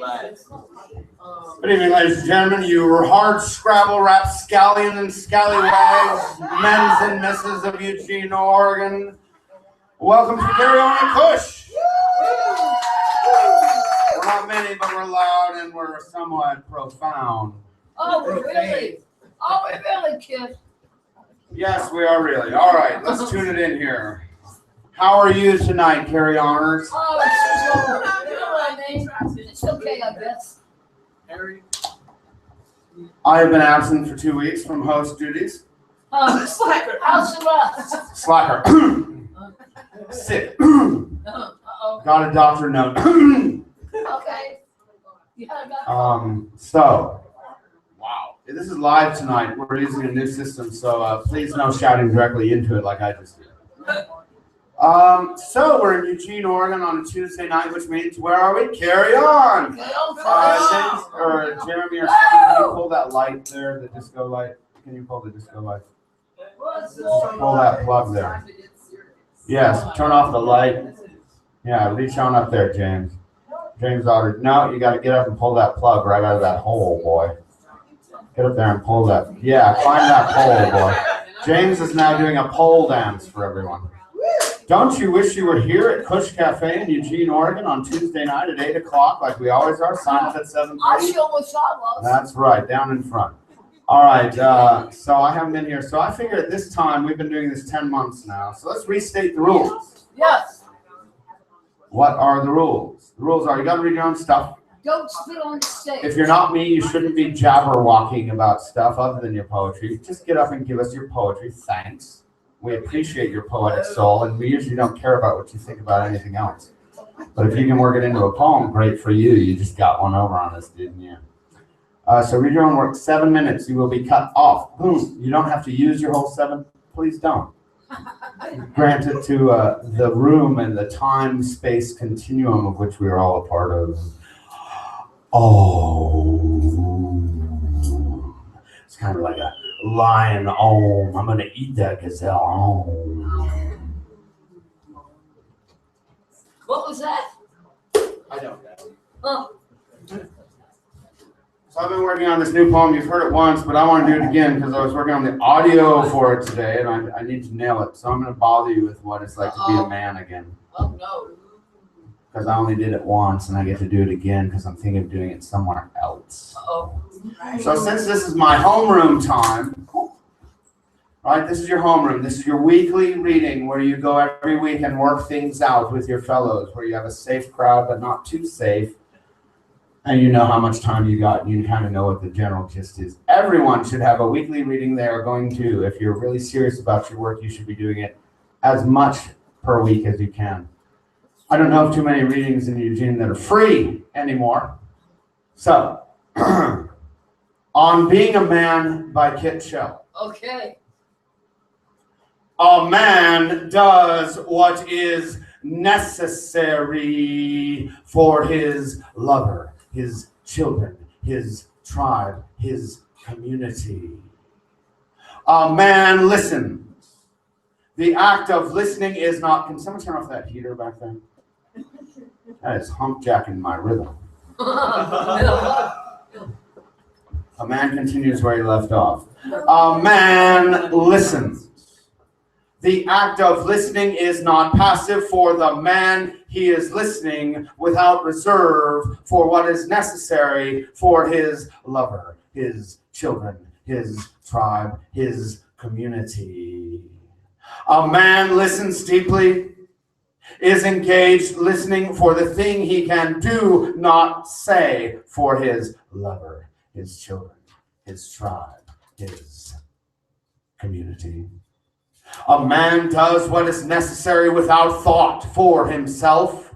Good evening, ladies and gentlemen. You were hard scrabble rapscallion and scallywags, men's and misses of Eugene, Oregon. Welcome to Carry On At Cush. We're not many, but we're loud and we're somewhat profound. Oh, really? Oh, really, kid? Yes, we are really. All right, let's tune it in here. How are you tonight, Carry Honors? Oh, it's okay, I guess. I have been absent for 2 weeks from host duties. Slacker. How's the rest? Slacker. Sick. Uh-oh. Got a doctor note. Okay. So, wow. This is live tonight. We're using a new system, so please no shouting directly into it like I just did. So we're in Eugene, Oregon on a Tuesday night, which means where are we? Carry on! James, or Jeremy or Sam, can you pull that light there, the disco light? Can you pull the disco light? Pull that plug there. Yes, turn off the light. Yeah, reach on up there, James. James ought no, you got to get up and pull that plug right out of that hole, boy. Get up there and pull that. Yeah, climb that pole, boy. James is now doing a pole dance for everyone. Don't you wish you were here at Cush Cafe in Eugene, Oregon on Tuesday night at 8 o'clock like we always are? Sign up at 7:30. I sure wish I was. That's right, down in front. All right, so I haven't been here. So I figure at this time, we've been doing this 10 months now. So let's restate the rules. Yes. What are the rules? The rules are you got to read your own stuff. Don't spit on the stage. If you're not me, you shouldn't be jabberwocking about stuff other than your poetry. Just get up and give us your poetry. Thanks. We appreciate your poetic soul, and we usually don't care about what you think about anything else. But if you can work it into a poem, great for you. You just got one over on us, didn't you? So read your own work. 7 minutes. You will be cut off. Boom. You don't have to use your whole 7. Please don't. Grant it to the room and the time-space continuum of which we are all a part of. Oh. It's kind of like a lion. Oh, I'm going to eat that gazelle. Oh. What was that? I don't know. Oh. So I've been working on this new poem. You've heard it once, but I want to do it again because I was working on the audio for it today, and I need to nail it. So I'm going to bother you with what it's like to be a man again. Oh, no. Because I only did it once, and I get to do it again because I'm thinking of doing it somewhere else. Uh-oh. So since this is my homeroom time, right, this is your homeroom. This is your weekly reading where you go every week and work things out with your fellows, where you have a safe crowd, but not too safe. And you know how much time you got, and you kind of know what the general gist is. Everyone should have a weekly reading they are going to. If you're really serious about your work, you should be doing it as much per week as you can. I don't know of too many readings in Eugene that are free anymore. So, On Being a Man by Kit Chell. Okay. A man does what is necessary for his lover, his children, his tribe, his community. A man listens. The act of listening is not... Can someone turn off that heater back there? That is humpjacking my rhythm. A man continues where he left off. A man listens. The act of listening is not passive for the man. He is listening without reserve for what is necessary for his lover, his children, his tribe, his community. A man listens deeply, is engaged listening for the thing he can do, not say, for his lover, his children, his tribe, his community. A man does what is necessary without thought for himself.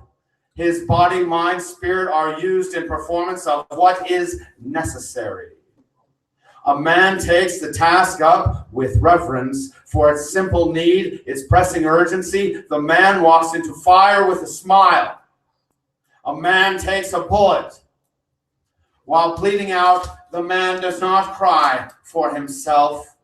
His body, mind, spirit are used in performance of what is necessary. A man takes the task up with reverence for its simple need, its pressing urgency. The man walks into fire with a smile. A man takes a bullet. While bleeding out, the man does not cry for himself,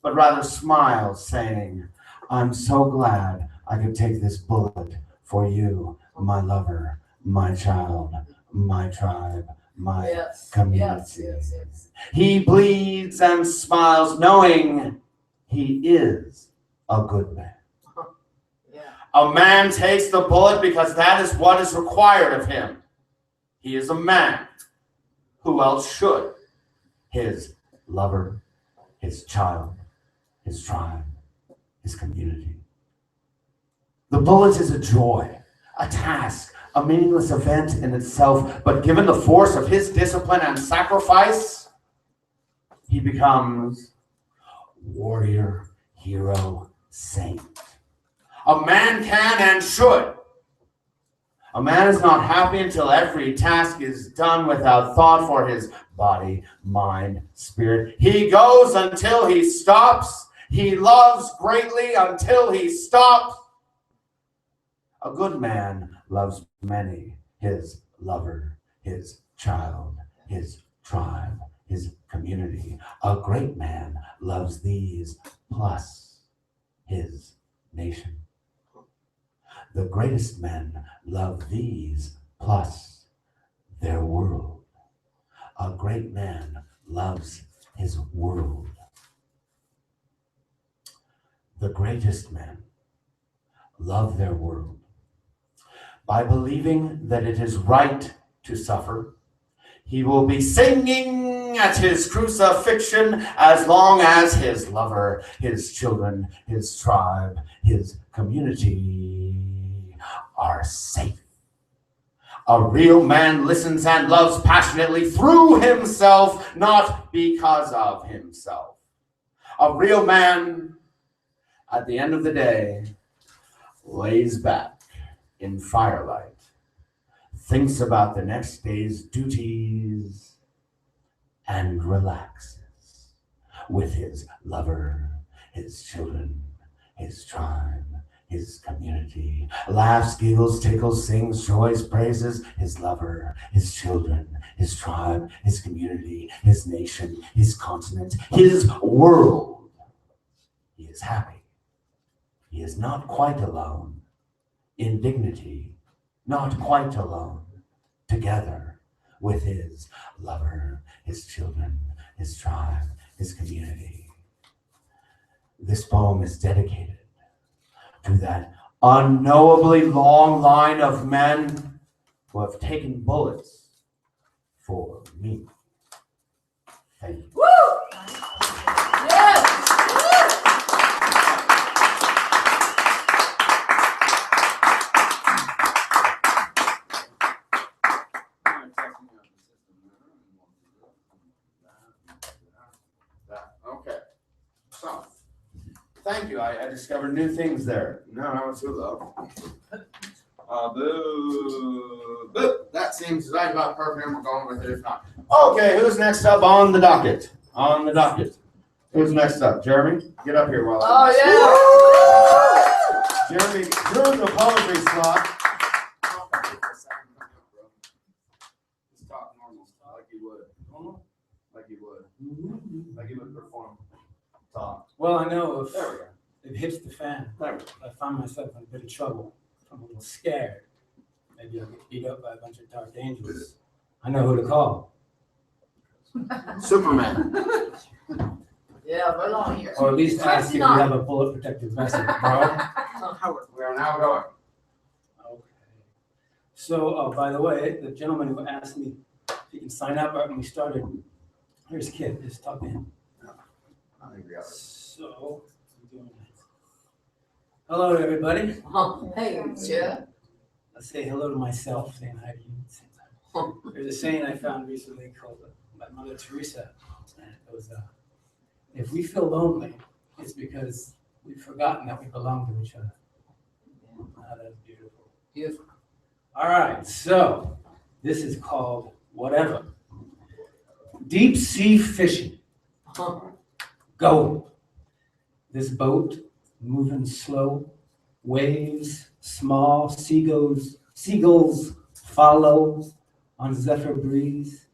but rather smiles, saying, I'm so glad I could take this bullet for you, my lover, my child, my tribe, my Yes. community. Yes. He bleeds and smiles knowing he is a good man. Yeah. A man takes the bullet because that is what is required of him. He is a man. Who else should? His lover, his child, his tribe, his community. The bullet is a joy, a task, a meaningless event in itself, but given the force of his discipline and sacrifice, he becomes warrior, hero, saint. A man can and should. A man is not happy until every task is done without thought for his body, mind, spirit. He goes until he stops. He loves greatly until he stops. A good man loves many, his lover, his child, his tribe, his community. A great man loves these plus his nation. The greatest men love these plus their world. A great man loves his world. The greatest men love their world. By believing that it is right to suffer, he will be singing at his crucifixion as long as his lover, his children, his tribe, his community are safe. A real man listens and loves passionately through himself, not because of himself. A real man, at the end of the day, lays back in firelight, thinks about the next day's duties, and relaxes with his lover, his children, his tribe, his community, laughs, giggles, tickles, sings, joys, praises his lover, his children, his tribe, his community, his nation, his continent, his world. He is happy. He is not quite alone. In dignity, not quite alone. Together with his lover, his children, his tribe, his community. This poem is dedicated to that unknowably long line of men who have taken bullets for me. Thank you. Woo! Yes! Okay. So, thank you. I discovered new things there. No, that was too low. Boo. Boo. That seems right about perfect, and we're going with it if not. Okay, who's next up on the docket? On the docket. Who's next up? Jeremy? Get up here while I... Oh, yeah! Jeremy, you're in the poetry slot. Just talk normal, like you would. Normal? Like you would. Like you would perform. Talk. Well, I know if There we go. it hits the fan, There we go. I find myself in a bit of trouble. I'm a little scared. Maybe I'll get beat up by a bunch of dark angels. I know who to call. Superman. Yeah, we're on here. Or at least ask if you have a bullet protective vest, bro. We are now going. Okay. So, by the way, the gentleman who asked me if he can sign up right when we started, here's Kit. Just talk to him. I think we got it. So, I'm doing that. Hello, everybody. Hey, Chad. Let's say hello to myself, saying hi to you at the same time. There's a saying I found recently called by Mother Teresa, and it was, if we feel lonely, it's because we've forgotten that we belong to each other. Oh, that's beautiful. Beautiful. All right, so this is called Whatever. Deep sea fishing. Go. This boat moving slow, waves small, seagulls follow on zephyr breeze,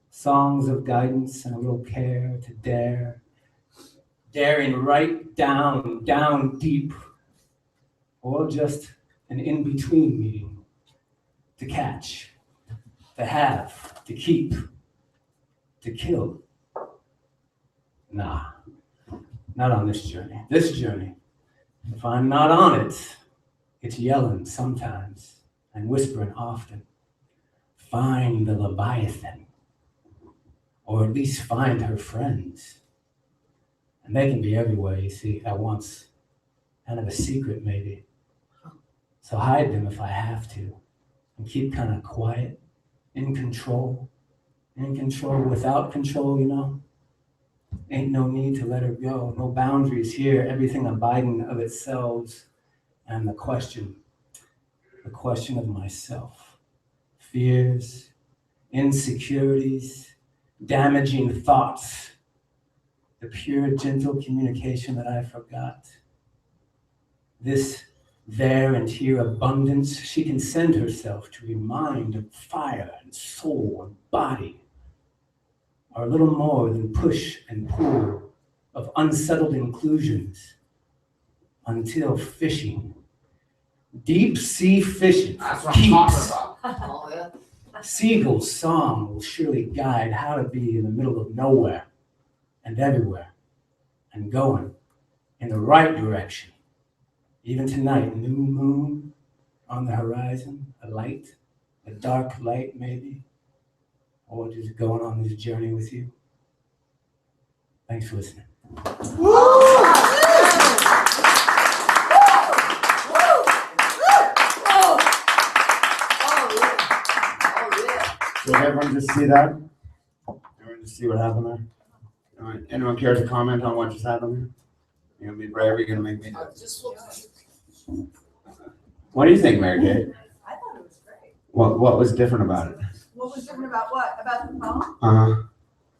songs of guidance and a little care to dare, daring right down deep, or just an in-between meeting to catch to have, to keep, to kill. Nah, not on this journey. This journey, if I'm not on it, it's yelling sometimes and whispering often. Find the Leviathan, or at least find her friends. And they can be everywhere, you see, at once. Kind of a secret, maybe. So hide them if I have to, and keep kind of quiet, in control without control, you know? Ain't no need to let her go, no boundaries here, everything abiding of itself. And the question of myself, fears, insecurities, damaging thoughts, the pure, gentle communication that I forgot. This there and here abundance, she can send herself to remind of fire and soul and body, are a little more than push and pull of unsettled inclusions until fishing, deep sea fishing, That's what I'm talking about. Oh, yeah. Seagull's song will surely guide how to be in the middle of nowhere and everywhere and going in the right direction. Even tonight, new moon on the horizon, a light, a dark light maybe, or just going on this journey with you. Thanks for listening. Did everyone just see that? Everyone just see what happened there? Anyone care to comment on what just happened there? You're gonna be brave, or you're gonna make me do it? What do you think, Mary Kate? I thought it was great. What was different about it? What was different about what? About the poem? Uh-huh.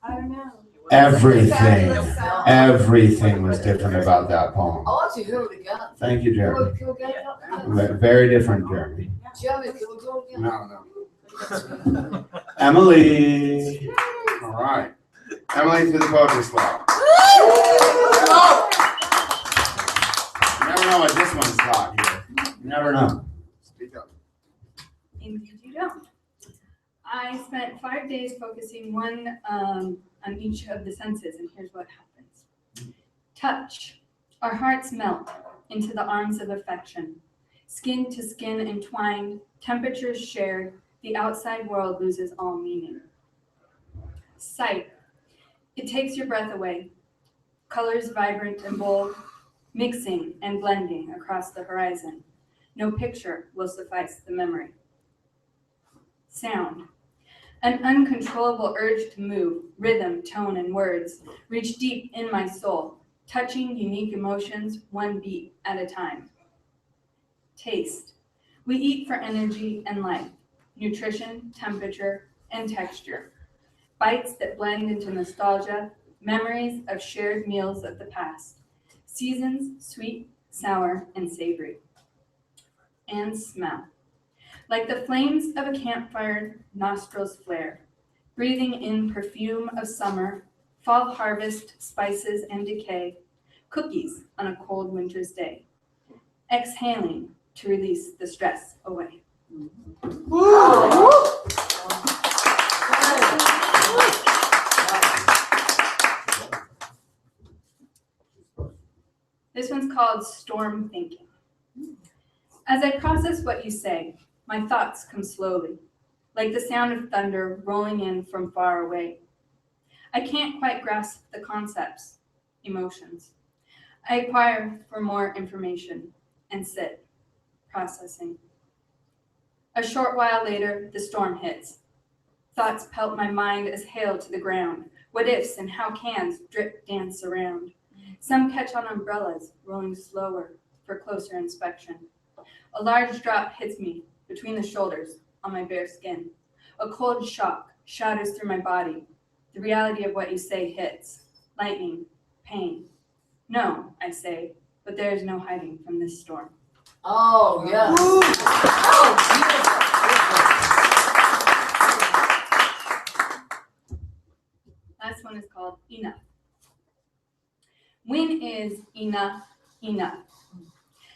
I don't know. Everything was different about that poem. I want to hear it again. Thank you, Jeremy. Can we get it? Very different, Jeremy. Jeremy, can we go again? No. Emily. All right. Emily through the poetry slot. You never know what this one's got here. You never know. Speak up. Indeed you don't. I spent 5 days focusing on each of the senses, and here's what happens. Touch. Our hearts melt into the arms of affection. Skin to skin entwined, temperatures shared, the outside world loses all meaning. Sight. It takes your breath away. Colors vibrant and bold, mixing and blending across the horizon. No picture will suffice the memory. Sound. An uncontrollable urge to move, rhythm, tone, and words, reach deep in my soul, touching unique emotions one beat at a time. Taste. We eat for energy and life, nutrition, temperature, and texture. Bites that blend into nostalgia, memories of shared meals of the past. Seasons, sweet, sour, and savory. And smell. Like the flames of a campfire, nostrils flare, breathing in perfume of summer, fall harvest, spices, and decay, cookies on a cold winter's day, exhaling to release the stress away. This one's called Storm Thinking. As I process what you say, my thoughts come slowly, like the sound of thunder rolling in from far away. I can't quite grasp the concepts, emotions. I inquire for more information and sit, processing. A short while later, the storm hits. Thoughts pelt my mind as hail to the ground. What ifs and how cans drip dance around. Some catch on umbrellas, rolling slower for closer inspection. A large drop hits me between the shoulders on my bare skin. A cold shock shatters through my body. The reality of what you say hits. Lightning, pain. No, I say, but there is no hiding from this storm. Oh, yes. Last one is called Enough. When is enough enough?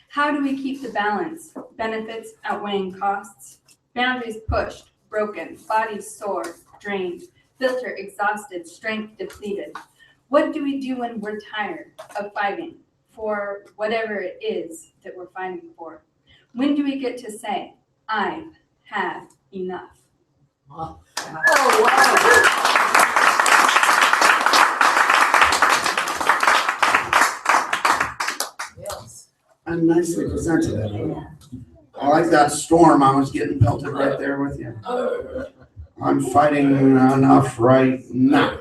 How do we keep the balance? Benefits outweighing costs, boundaries pushed, broken, body sore, drained, filter exhausted, strength depleted. What do we do when we're tired of fighting for whatever it is that we're fighting for? When do we get to say, I've had enough? Oh, wow. Yes. And nicely presented, Evan. I like that storm. I was getting pelted right there with you. I'm fighting enough right now.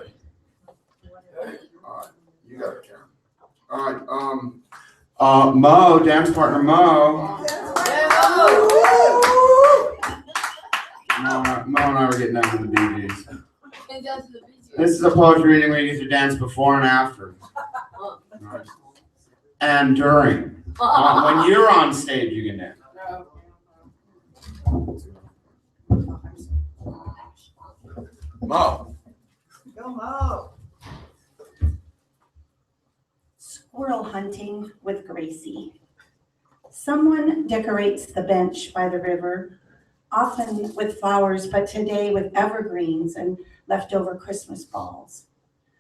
All right, you got it, Karen. All right, Mo, dance partner Mo. Mo and I were getting down to the Bee Gees. This is a poetry reading where you get to dance before and after. Right. And during. When you're on stage, you can dance. Mo. Go Mo. Squirrel hunting with Gracie. Someone decorates the bench by the river, often with flowers, but today with evergreens and leftover Christmas balls.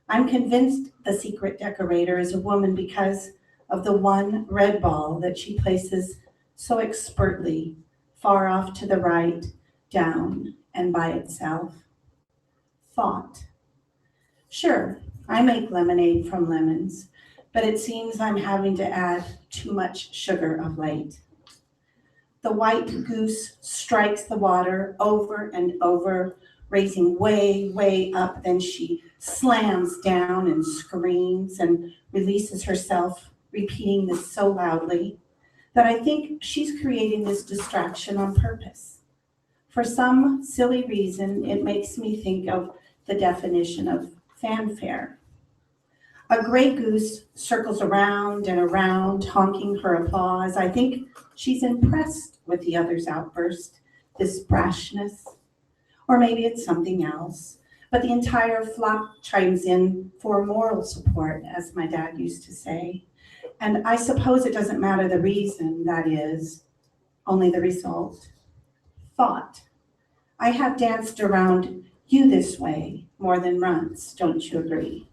I'm convinced the secret decorator is a woman because of the one red ball that she places so expertly far off to the right, down, and by itself. Thought. Sure, I make lemonade from lemons, but it seems I'm having to add too much sugar of late. The white goose strikes the water over and over, raising way, way up. Then she slams down and screams and releases herself, repeating this so loudly that I think she's creating this distraction on purpose. For some silly reason, it makes me think of the definition of fanfare. A gray goose circles around and around, honking her applause. I think she's impressed with the other's outburst, this brashness. Or maybe it's something else. But the entire flock chimes in for moral support, as my dad used to say. And I suppose it doesn't matter the reason, that is, only the result. Thought. I have danced around you this way more than once, don't you agree?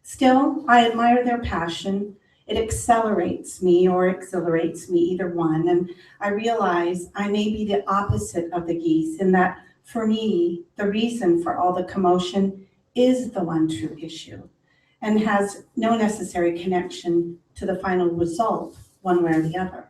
Still, I admire their passion. It accelerates me or exhilarates me, either one. And I realize I may be the opposite of the geese in that, for me, the reason for all the commotion is the one true issue and has no necessary connection to the final result, one way or the other.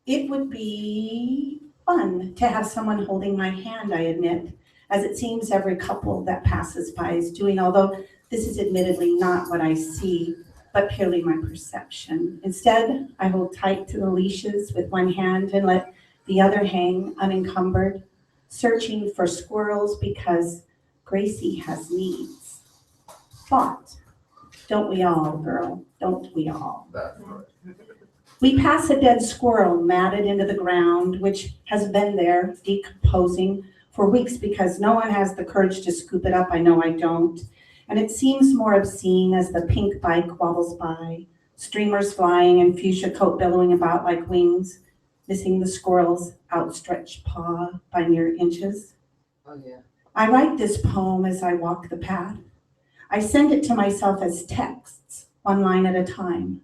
It would be fun to have someone holding my hand, I admit, as it seems every couple that passes by is doing, although this is admittedly not what I see, but purely my perception. Instead, I hold tight to the leashes with one hand and let the other hang unencumbered, searching for squirrels because Gracie has needs. Thought. Don't we all, girl? Don't we all? That's right. We pass a dead squirrel matted into the ground, which has been there decomposing for weeks because no one has the courage to scoop it up. I know I don't. And it seems more obscene as the pink bike wobbles by, streamers flying and fuchsia coat billowing about like wings, missing the squirrel's outstretched paw by mere inches. Oh, yeah. I write this poem as I walk the path. I send it to myself as texts, one line at a time.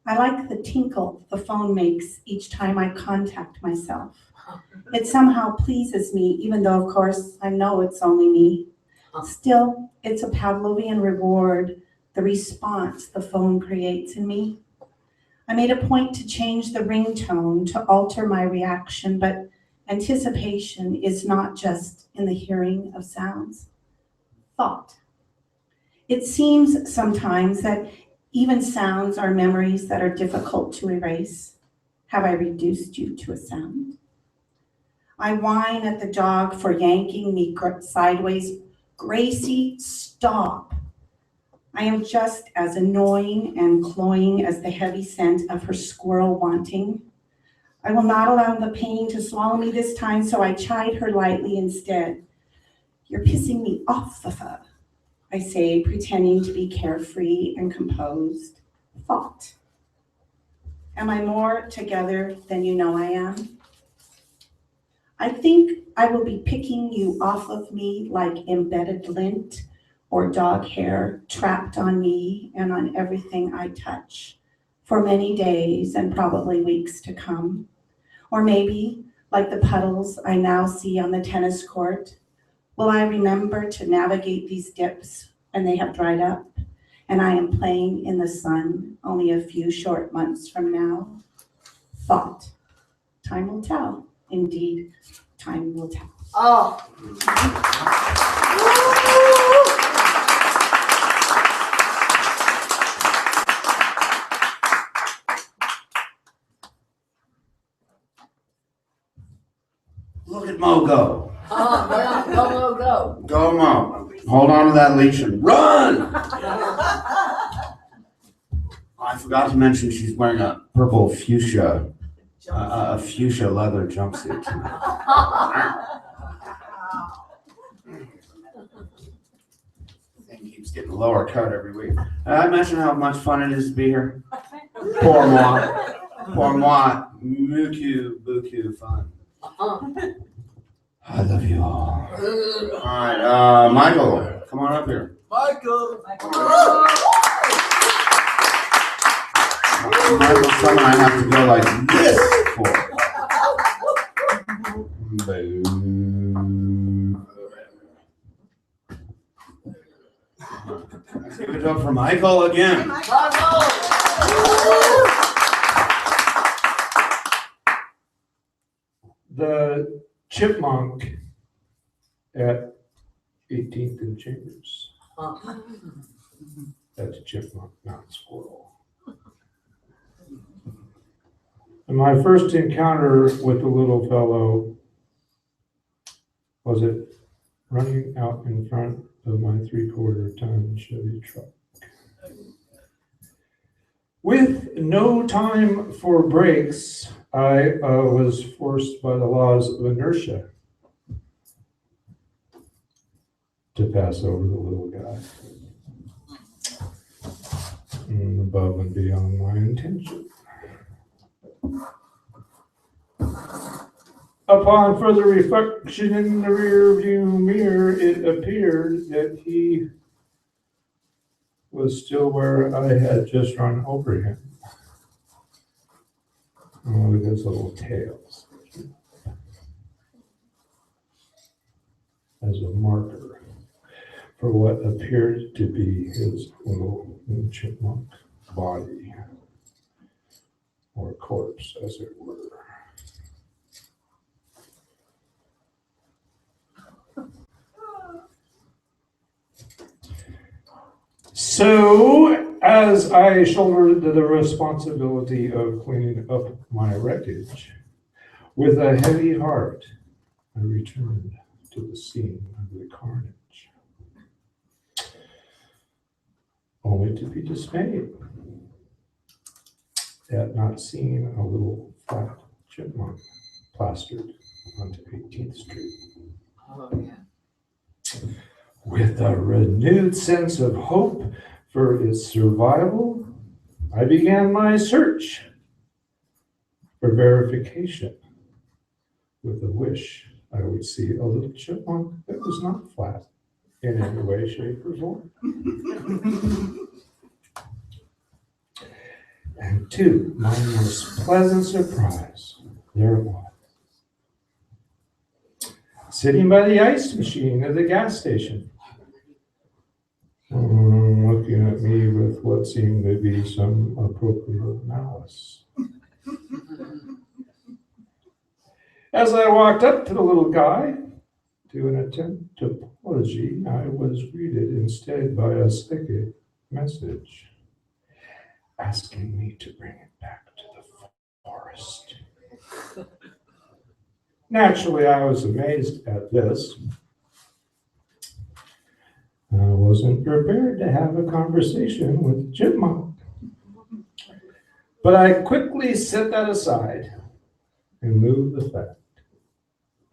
I like the tinkle the phone makes each time I contact myself. It somehow pleases me, even though, of course, I know it's only me. Still, it's a Pavlovian reward, the response the phone creates in me. I made a point to change the ringtone to alter my reaction, but anticipation is not just in the hearing of sounds. Thought. It seems sometimes that even sounds are memories that are difficult to erase. Have I reduced you to a sound? I whine at the dog for yanking me sideways. Gracie, stop. I am just as annoying and cloying as the heavy scent of her squirrel wanting. I will not allow the pain to swallow me this time, so I chide her lightly instead. You're pissing me off, Fafa, I say, pretending to be carefree and composed. Thought. Am I more together than you know I am? I think I will be picking you off of me like embedded lint or dog hair trapped on me and on everything I touch for many days and probably weeks to come. Or maybe, like the puddles I now see on the tennis court, will I remember to navigate these dips when they have dried up and I am playing in the sun only a few short months from now? Thought. Time will tell. Indeed, time will tell. Oh. Look at Mo go. Go. Go, Mo. Hold on to that leash and run! I forgot to mention she's wearing a purple fuchsia, a fuchsia leather jumpsuit. Thing keeps getting a lower cut every week. I mentioned how much fun it is to be here. Pour moi. Pour moi. Beaucoup fun. I love you all. All right, Michael, come on up here. Michael. Michael's someone I have to go like this for. Boo. Let's give it up for Michael again. The chipmunk at 18th and Chambers. That's a chipmunk, not a squirrel. And my first encounter with the little fellow was it running out in front of my 3/4-ton Chevy truck. With no time for brakes, I was forced by the laws of inertia to pass over the little guy. Above and beyond my intention. Upon further reflection in the rear view mirror, it appeared that he was still where I had just run over him. Oh, with his little tails as a marker for what appeared to be his little chipmunk body, or corpse, as it were. So, as I shouldered the responsibility of cleaning up my wreckage, with a heavy heart, I returned to the scene of the carnage, only to be dismayed at not seeing a little flat chipmunk plastered onto 18th Street. Oh, yeah. With a renewed sense of hope for its survival, I began my search for verification with a wish I would see a little chipmunk that was not flat in any way, shape, or form. And to my most pleasant surprise, there it was. Sitting by the ice machine at the gas station, looking at me with what seemed to be some appropriate malice. As I walked up to the little guy to an attempt to apology, I was greeted instead by a psychic message asking me to bring it back to the forest. Naturally, I was amazed at this. I wasn't prepared to have a conversation with the chipmunk. But I quickly set that aside and moved the fact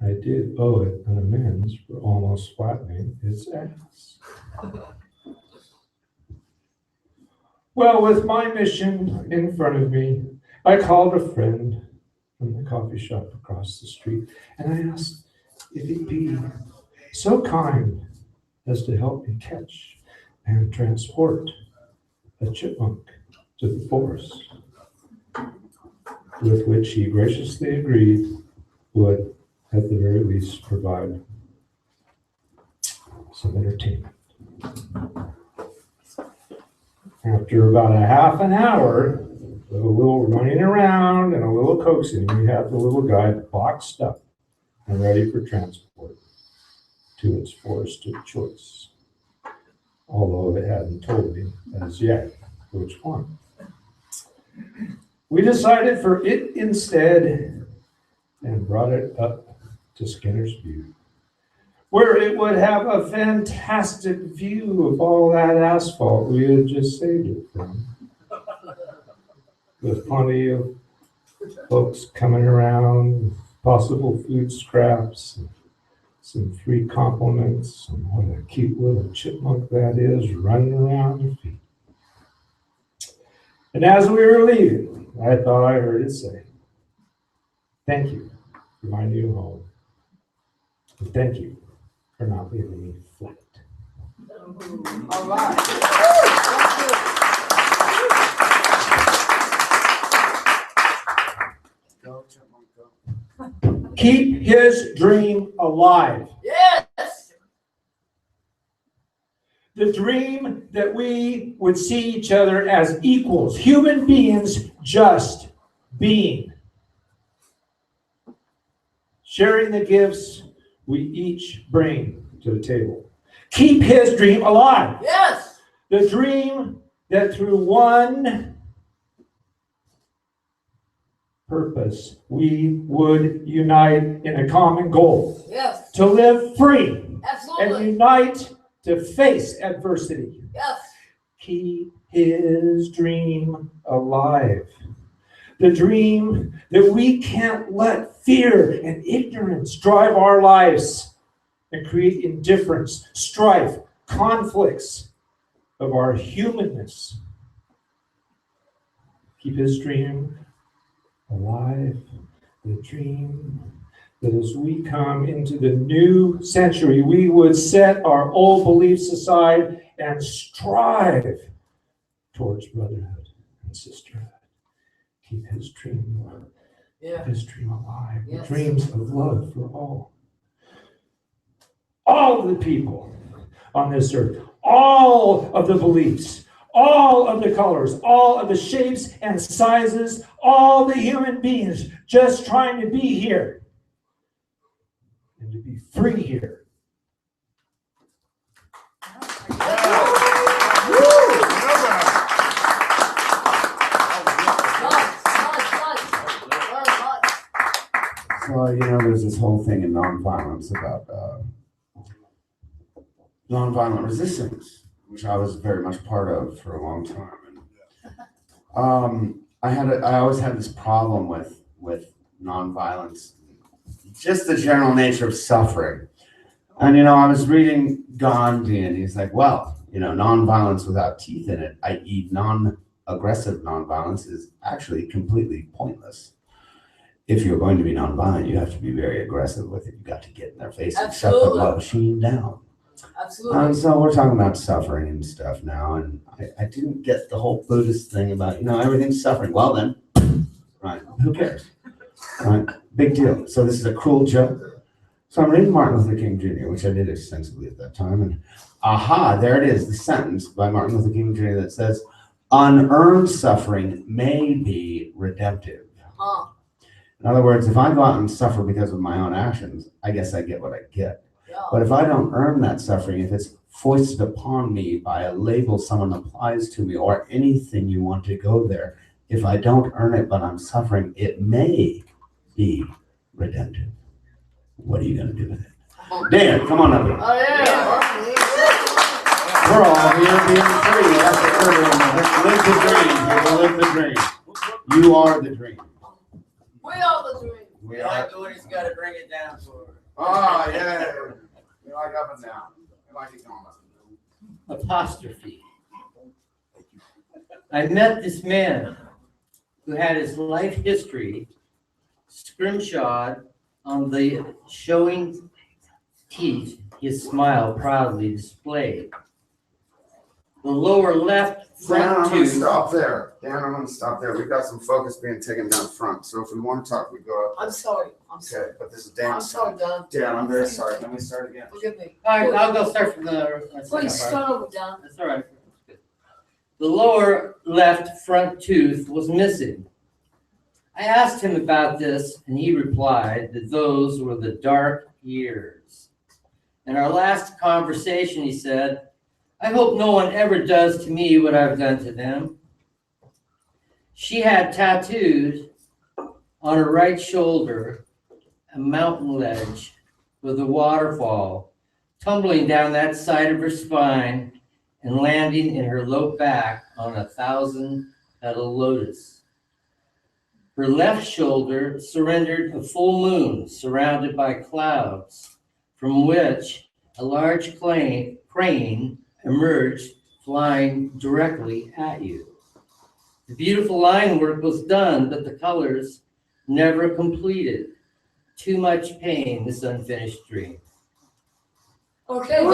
I did owe it an amends for almost flattening its ass. Well, with my mission in front of me, I called a friend from the coffee shop across the street, and I asked if he'd be so kind as to help me catch and transport a chipmunk to the forest, with which he graciously agreed would, at the very least, provide some entertainment. After about a half an hour of a little running around and a little coaxing, we had the little guy boxed up and ready for transport to its forest of choice, although it hadn't told me as yet which one. We decided for it instead and brought it up to Skinner's Butte, where it would have a fantastic view of all that asphalt we had just saved it from, with plenty of folks coming around, possible food scraps, some free compliments on what a cute little chipmunk that is running around your feet. And as we were leaving, I thought I heard it say, "Thank you for my new home. And thank you for not leaving me flat." All right. Go, chipmunk, go. Keep his dream alive. Yes. The dream that we would see each other as equals, human beings just being. Sharing the gifts we each bring to the table. Keep his dream alive. Yes. The dream that through one purpose we would unite in a common goal. Yes. To live free and Absolutely. unite to face adversity. Yes. Keep his dream alive. The dream that we can't let fear and ignorance drive our lives and create indifference, strife, conflicts of our humanness. Keep his dream alive. The dream that as we come into the new century, we would set our old beliefs aside and strive towards brotherhood and sisterhood. Keep his dream alive. Yeah. His dream alive. Yes. The dreams of love for all. All of the people on this earth, all of the beliefs, all of the colors, all of the shapes and sizes, all the human beings just trying to be here and to be free here. So, there's this whole thing in nonviolence about nonviolent resistance, which I was very much part of for a long time. And I always had this problem with nonviolence, just the general nature of suffering. And I was reading Gandhi, and he's like, well, nonviolence without teeth in it, i.e., non-aggressive nonviolence, is actually completely pointless. If you're going to be nonviolent, you have to be very aggressive with it. You got to get in their face and shut the machine down. Absolutely. And so we're talking about suffering and stuff now, and I didn't get the whole Buddhist thing about, everything's suffering. Well then, right, who cares? Right, big deal. So this is a cruel joke. So I'm reading Martin Luther King Jr., which I did extensively at that time, and there it is, the sentence by Martin Luther King Jr. that says, unearned suffering may be redemptive. In other words, if I go out and suffer because of my own actions, I guess I get what I get. Yeah. But if I don't earn that suffering, if it's foisted upon me by a label someone applies to me or anything you want to go there, if I don't earn it but I'm suffering, it may be redemptive. What are you going to do with it? Dan, come on up here. Oh yeah. We're all here being free. That's the live the dream. Live the dream. You are the dream. We are the dream. We Yeah, are. Dory's got to bring it down for her. Oh, yeah. You like up and down. You like it going up and down. Apostrophe. I met this man who had his life history scrimshawed on the showing teeth, his smile proudly displayed. The lower left Dan, front I'm gonna tooth. stop there. Dan, I'm gonna stop there. We've got some focus being taken down front. So if we want to talk, we go up. I'm sorry. I'm sorry. Okay, but this is I'm Dan's sorry, time. Don. Dan, I'm very sorry. Let me start again. Forgive me. All right, I'll go start from the. Please start over, Don. That's all right. The lower left front tooth was missing. I asked him about this, and he replied that those were the dark years. In our last conversation, he said, I hope no one ever does to me what I've done to them. She had tattooed on her right shoulder a mountain ledge with a waterfall tumbling down that side of her spine and landing in her low back on 1,000-petal lotus. Her left shoulder surrendered a full moon surrounded by clouds, from which a large crane emerged, flying directly at you. The beautiful line work was done, but the colors never completed. Too much pain, this unfinished dream. Okay, Don.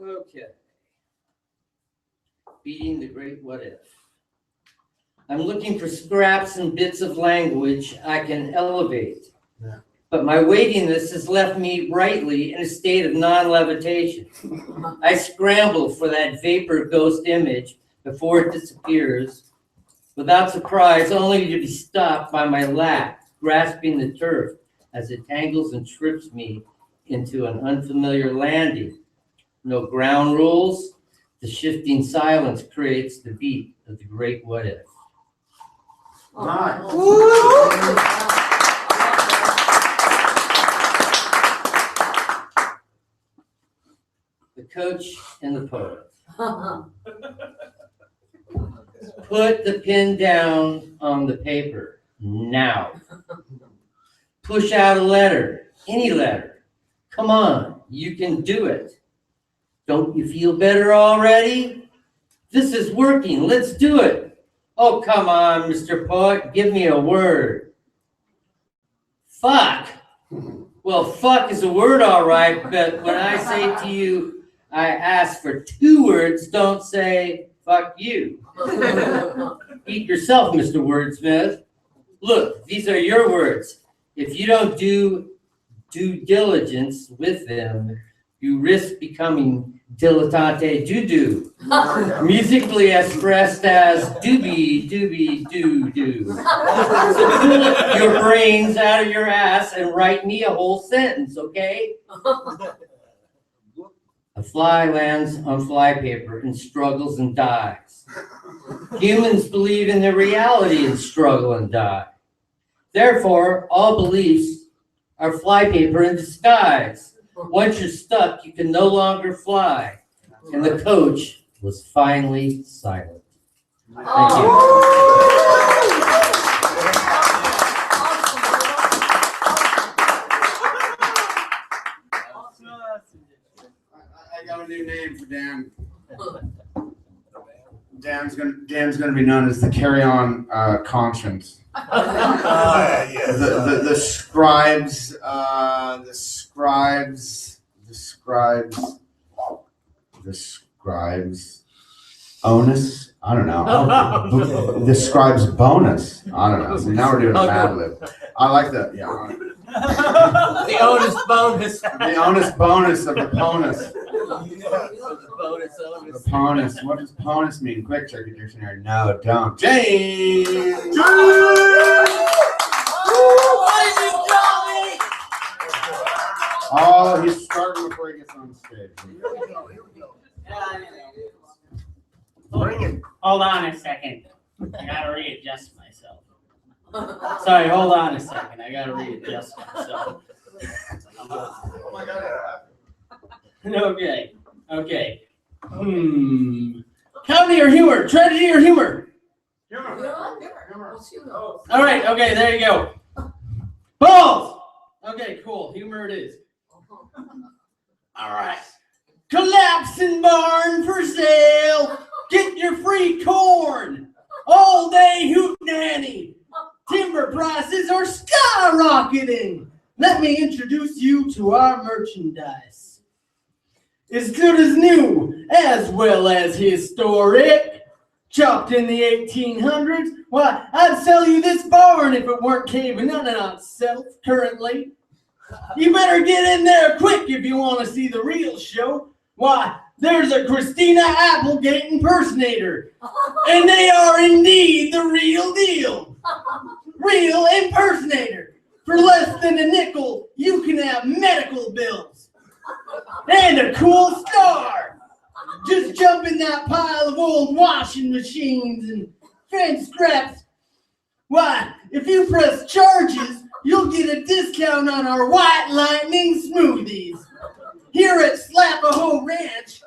Okay. Beating the great what if. I'm looking for scraps and bits of language I can elevate. Yeah. But my weightiness has left me rightly in a state of non-levitation. I scramble for that vapor ghost image before it disappears, without surprise, only to be stopped by my lat grasping the turf as it tangles and trips me into an unfamiliar landing. No ground rules. The shifting silence creates the beat of the great what if. Nice. The coach and the poet. Put the pen down on the paper now. Push out a letter, any letter. Come on, you can do it. Don't you feel better already? This is working, let's do it. Oh, come on, Mr. Poet, give me a word. Fuck. Well, fuck is a word, all right, but when I say to you, I ask for 2 words, don't say, fuck you. Eat yourself, Mr. Wordsmith. Look, these are your words. If you don't do due diligence with them, you risk becoming dilettante doo-doo, musically expressed as doobie doobie doo-doo. So pull your brains out of your ass and write me a whole sentence, okay? A fly lands on flypaper and struggles and dies. Humans believe in the reality and struggle and die. Therefore, all beliefs are flypaper in disguise. Once you're stuck, you can no longer fly. And the coach was finally silent. Thank you. I got a new name for Dan. Dan's gonna be known as the Carry-On Conscience. The scribes, onus. I don't know. The scribes bonus. I don't know. So now we're doing a Mad Lib. I like that. Yeah. The onus bonus. The onus bonus of the bonus. Bonus. The bonus. What does bonus mean? Quick, check your dictionary. No, don't. James. Oh, he's starting before he gets on stage. Hold on a second. I gotta readjust myself. Sorry, hold on a second. I gotta readjust myself. Okay. Comedy or humor? Tragedy or humor? All right, okay, there you go. Balls! Okay, cool. Humor it is. All right. Collapsing barn for sale. Get your free corn. All day hootenanny. Timber prices are skyrocketing. Let me introduce you to our merchandise. As good as new, as well as historic. Chopped in the 1800s. Why, I'd sell you this barn if it weren't caving in on itself currently. You better get in there quick if you want to see the real show. Why, there's a Christina Applegate impersonator. And they are indeed the real deal. Real impersonator. For less than a nickel, you can have medical bills. And a cool star. Just jump in that pile of old washing machines and fence straps. Why, if you press charges, you'll get a discount on our White Lightning smoothies. Here at Slapahoe Ranch,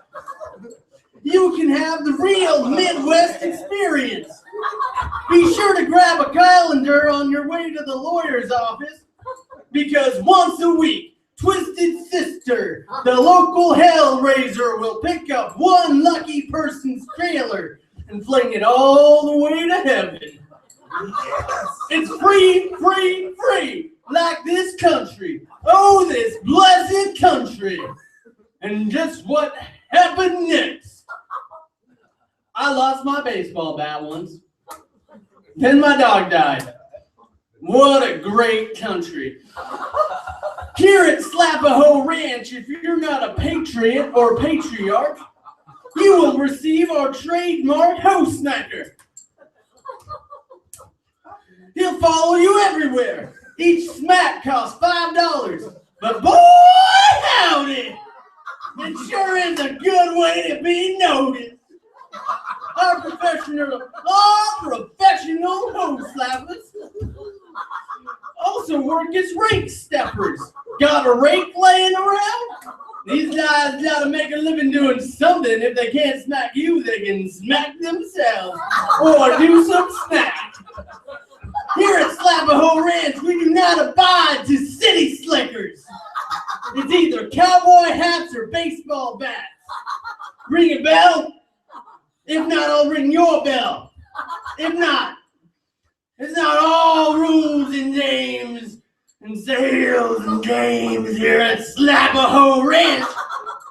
you can have the real Midwest experience. Be sure to grab a calendar on your way to the lawyer's office, because once a week, Twisted Sister, the local Hellraiser, will pick up one lucky person's trailer and fling it all the way to heaven. It's free, free, free, like this country. Oh, this blessed country. And just what happened next? I lost my baseball bat once. Then my dog died. What a great country. Here at Slapahoe Ranch, if you're not a patriot or patriarch, you will receive our trademark house smacker. He'll follow you everywhere. Each smack costs $5. But boy, howdy! It sure is a good way to be noticed. Our professional hose slappers also work as rake steppers. Got a rake laying around? These guys gotta make a living doing something. If they can't smack you, they can smack themselves or do some smack. Here at Slapahoe Ranch, we do not abide to city slickers. It's either cowboy hats or baseball bats. Ring a bell? If not, I'll ring your bell. If not, it's not all rules and names and sales and games here at Slapahoe Ranch.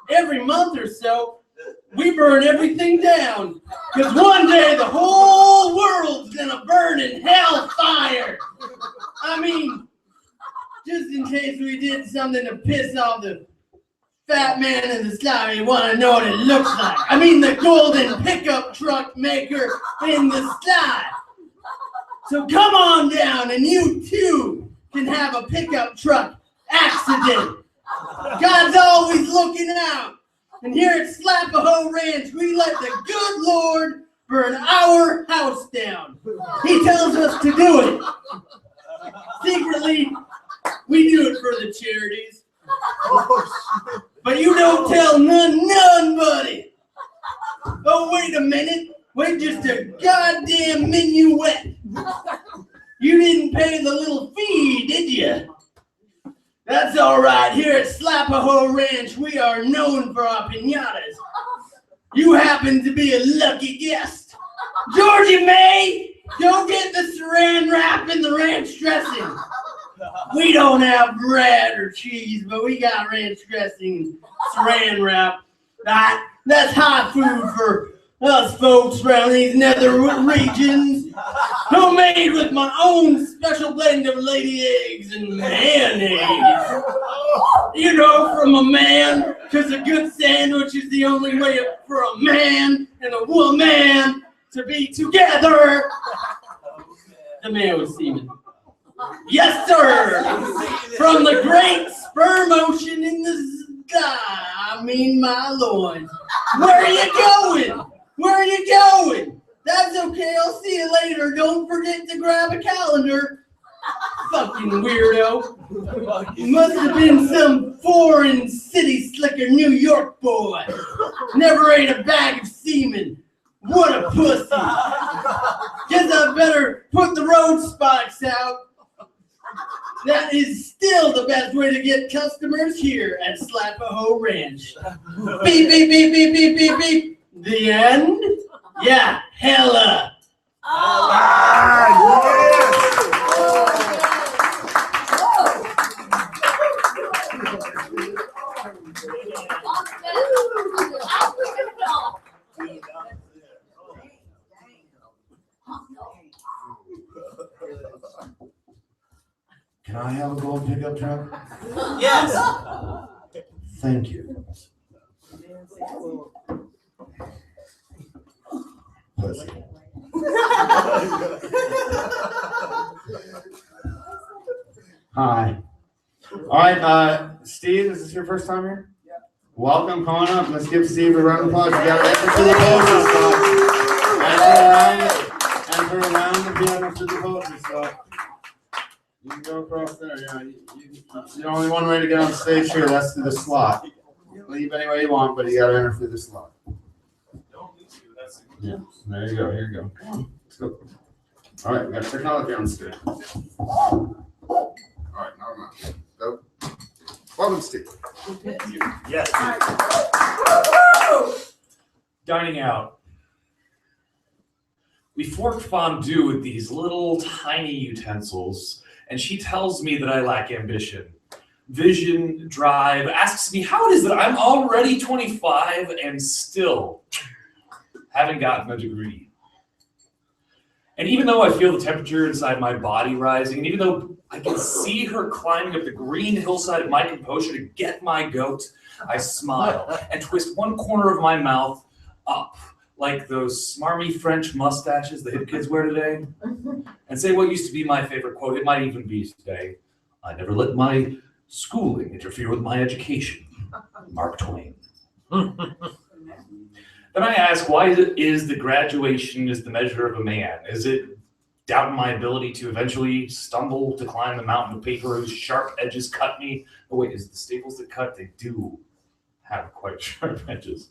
Every month or so, we burn everything down. Because one day the whole world's gonna burn in hellfire. I mean, just in case we did something to piss off the fat man in the sky, you want to know what it looks like. I mean, the golden pickup truck maker in the sky. So come on down and you too can have a pickup truck accident. God's always looking out. And here at Slapahoe Ranch, we let the good Lord burn our house down. He tells us to do it. Secretly, we do it for the charities. But you don't tell none, buddy. Oh, wait a minute. Wait just a goddamn minuet. You didn't pay the little fee, did you? That's all right. Here at Slapahoe Ranch, we are known for our piñatas. You happen to be a lucky guest. Georgie May, go get the saran wrap and the ranch dressing. We don't have bread or cheese, but we got ranch dressing, saran wrap. That's hot food for us folks around these nether regions. Homemade with my own special blend of lady eggs and mayonnaise. You know, from a man, because a good sandwich is the only way for a man and a woman to be together. The mayo is semen. Yes, sir! From the great sperm ocean in the sky, I mean my lord. Where are you going? Where are you going? That's okay, I'll see you later. Don't forget to grab a calendar. Fucking weirdo. Must have been some foreign city slicker New York boy. Never ate a bag of semen. What a pussy. Guess I better put the road spikes out. That is still the best way to get customers here at Slapahoe Ranch. Beep, beep, beep, beep, beep, beep, beep. The end? Yeah, hella. Can I have a gold pickup truck? Yes. Thank you. Pussy. Hi. All right, Steve, is this your first time here? Yeah. Welcome, come on up. Let's give Steve a round of applause. You got to enter through the poetry stop. Enter around if you enter through the poetry stop. You can go across there. Yeah, there's only one way to get on stage here. That's through the slot. You can leave any way you want, but you got to enter through the slot. Yeah, there you go. Here you go. Come on, let's go. All right, we got technology on stage. All right, now we're not. Go. Welcome, Steve. Yes. Dining out. We fork fondue with these little tiny utensils, and she tells me that I lack ambition, vision, drive, asks me how it is that I'm already 25 and still haven't gotten a degree. And even though I feel the temperature inside my body rising, and even though I can see her climbing up the green hillside of my composure to get my goat, I smile and twist one corner of my mouth up, like those smarmy French mustaches the hip kids wear today, and say what used to be my favorite quote. It might even be today. I never let my schooling interfere with my education. Mark Twain. Then I ask, why is the graduation is the measure of a man? Is it doubt my ability to eventually stumble to climb the mountain of paper whose sharp edges cut me? Oh wait, is it the staples that cut? They do have quite sharp edges.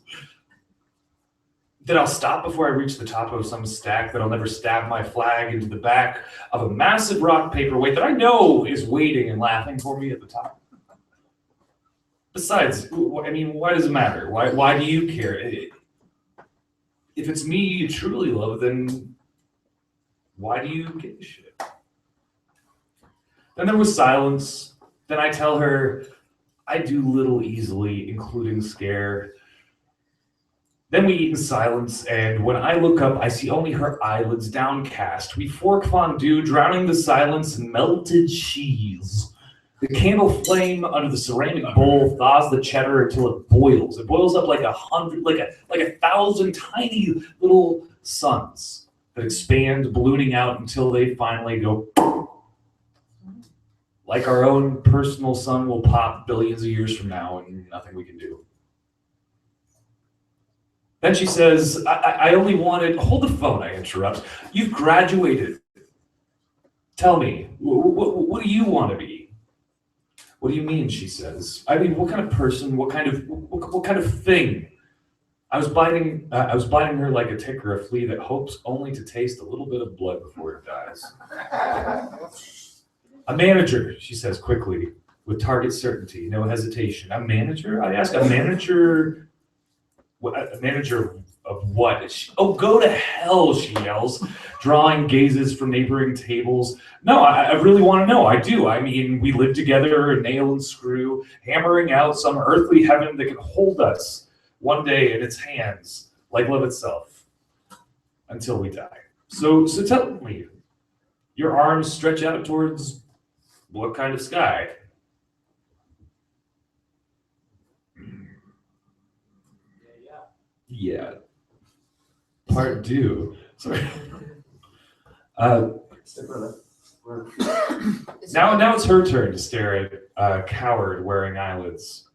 Then I'll stop before I reach the top of some stack, that I'll never stab my flag into the back of a massive rock paperweight that I know is waiting and laughing for me at the top. Besides, I mean, why does it matter? Why do you care? If it's me you truly love, then why do you give a shit? Then there was silence. Then I tell her I do little easily, including scare. Then we eat in silence, and when I look up, I see only her eyelids downcast. We fork fondue, drowning the silence in melted cheese. The candle flame under the ceramic bowl thaws the cheddar until it boils. It boils up like 1,000 tiny little suns that expand, ballooning out until they finally go. Like our own personal sun will pop billions of years from now, and nothing we can do. Then she says, I only wanted. Hold the phone, I interrupt. You've graduated. Tell me, what do you want to be? What do you mean, she says. I mean, what kind of person, what kind of thing? I was biting her like a tick or a flea that hopes only to taste a little bit of blood before it dies. A manager, she says quickly, with target certainty, no hesitation. A manager? I ask, a manager of what? Oh, go to hell, she yells, drawing gazes from neighboring tables. No, I really want to know. I do. I mean, we live together, nail and screw, hammering out some earthly heaven that can hold us one day in its hands, like love itself, until we die. So tell me, your arms stretch out towards what kind of sky? Yeah. Part two. Sorry. Now it's her turn to stare at a coward wearing lids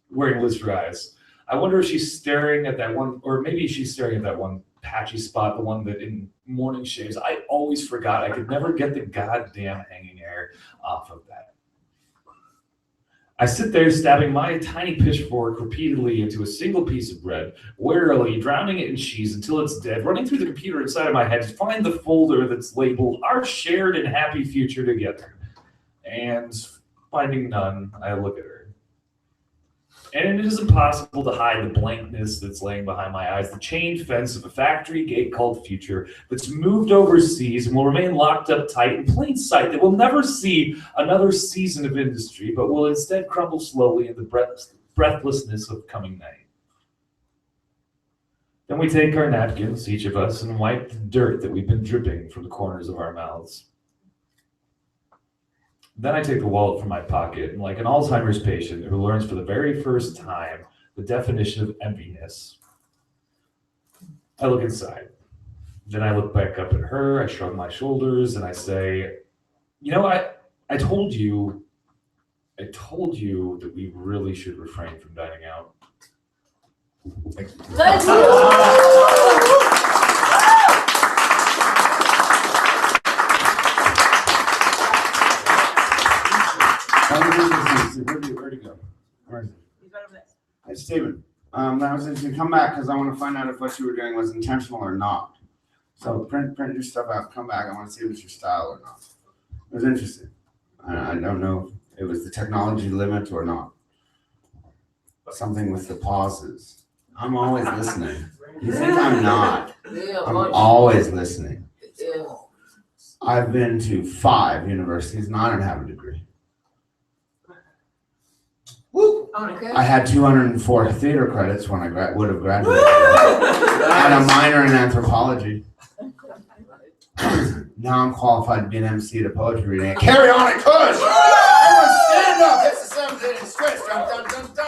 for eyes. I wonder if she's staring at that one, or maybe she's staring at that one patchy spot, the one that in morning shaves. I always forgot. I could never get the goddamn hanging hair off of that. I sit there stabbing my tiny pitchfork repeatedly into a single piece of bread, warily drowning it in cheese until it's dead, running through the computer inside of my head to find the folder that's labeled Our Shared and Happy Future Together. And finding none, I look at her. And it is impossible to hide the blankness that's laying behind my eyes, the chain fence of a factory gate called future that's moved overseas and will remain locked up tight in plain sight, that will never see another season of industry, but will instead crumble slowly in the breathlessness of coming night. Then we take our napkins, each of us, and wipe the dirt that we've been dripping from the corners of our mouths. Then I take the wallet from my pocket, and like an Alzheimer's patient who learns for the very first time the definition of emptiness, I look inside. Then I look back up at her, I shrug my shoulders, and I say, you know, I told you that we really should refrain from dining out. Thank you. Thank you. Where'd he go? Where is he? He's right over there. Hey, Steven. I was interested to come back because I want to find out if what you were doing was intentional or not. So print your stuff out, come back. I want to see if it's your style or not. It was interesting. I don't know if it was the technology limit or not. Something with the pauses. I'm always listening. You think I'm not? Yeah, I'm much. always listening. Yeah. I've been to 5 universities and I don't have a degree. Woo. Okay. I had 204 theater credits when I would have graduated. I had a minor in anthropology. Now I'm qualified to be an MC at a poetry reading. Carry On At Cush! Everyone stand up! It's the 7th inning stretch. Dun, dun, dun, dun.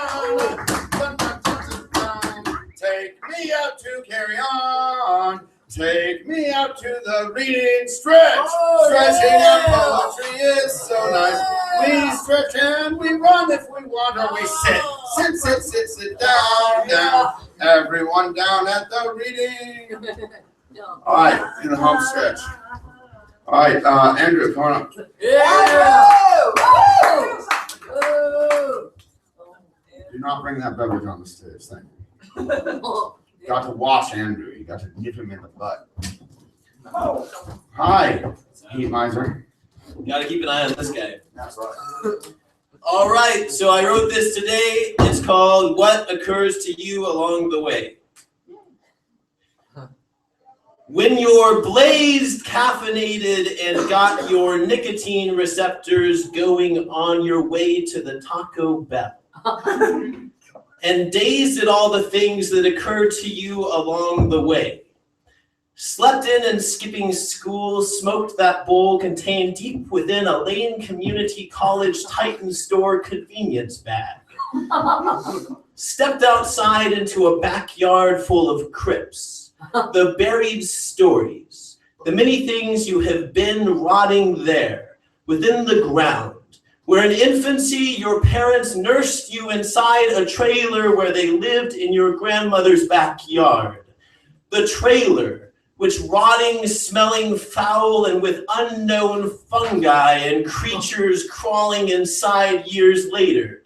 Dun, dun, dun, dun, dun. Take me out to carry on. Take me out to the reading stretch. Stretching out poetry is so nice. We stretch and we run if we want, or we sit down, down. Everyone down at the reading. All right, in the home stretch. All right, Andrew, come on up. Yeah. Woo. Do not bring that beverage on the stage, thank you. Got to wash Andrew. You got to nip him in the butt. Hi, Heat Miser. Gotta keep an eye on this guy. That's right. All right, so I wrote this today. It's called What Occurs to You Along the Way. When you're blazed, caffeinated, and got your nicotine receptors going on your way to the Taco Bell. And dazed at all the things that occur to you along the way. Slept in and skipping school, smoked that bowl contained deep within a Lane Community College Titan store convenience bag. Stepped outside into a backyard full of crypts, the buried stories, the many things you have been rotting there, within the ground, where in infancy your parents nursed you inside a trailer where they lived in your grandmother's backyard. The trailer, which rotting, smelling foul, and with unknown fungi and creatures crawling inside years later,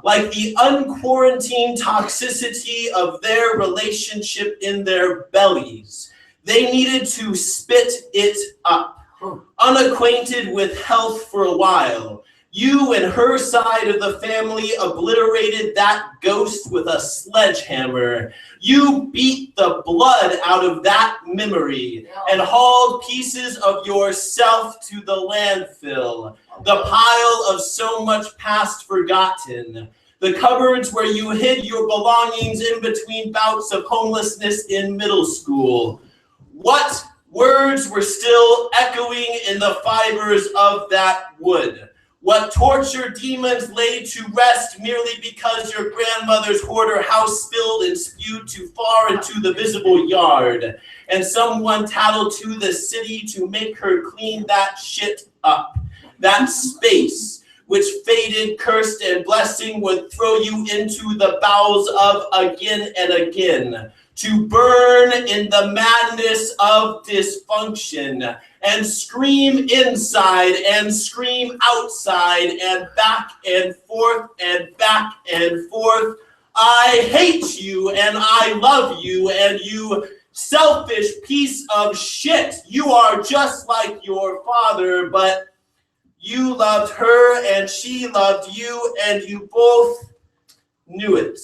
like the unquarantined toxicity of their relationship in their bellies. They needed to spit it up. Unacquainted with health for a while, you and her side of the family obliterated that ghost with a sledgehammer. You beat the blood out of that memory and hauled pieces of yourself to the landfill, the pile of so much past forgotten, the cupboards where you hid your belongings in between bouts of homelessness in middle school. What words were still echoing in the fibers of that wood? What torture demons laid to rest merely because your grandmother's hoarder house spilled and spewed too far into the visible yard, and someone tattled to the city to make her clean that shit up. That space, which faded, cursed, and blessing would throw you into the bowels of again and again, to burn in the madness of dysfunction, and scream inside and scream outside and back and forth and back and forth. I hate you and I love you, and you selfish piece of shit. You are just like your father, but You loved her and she loved you, and you both knew it.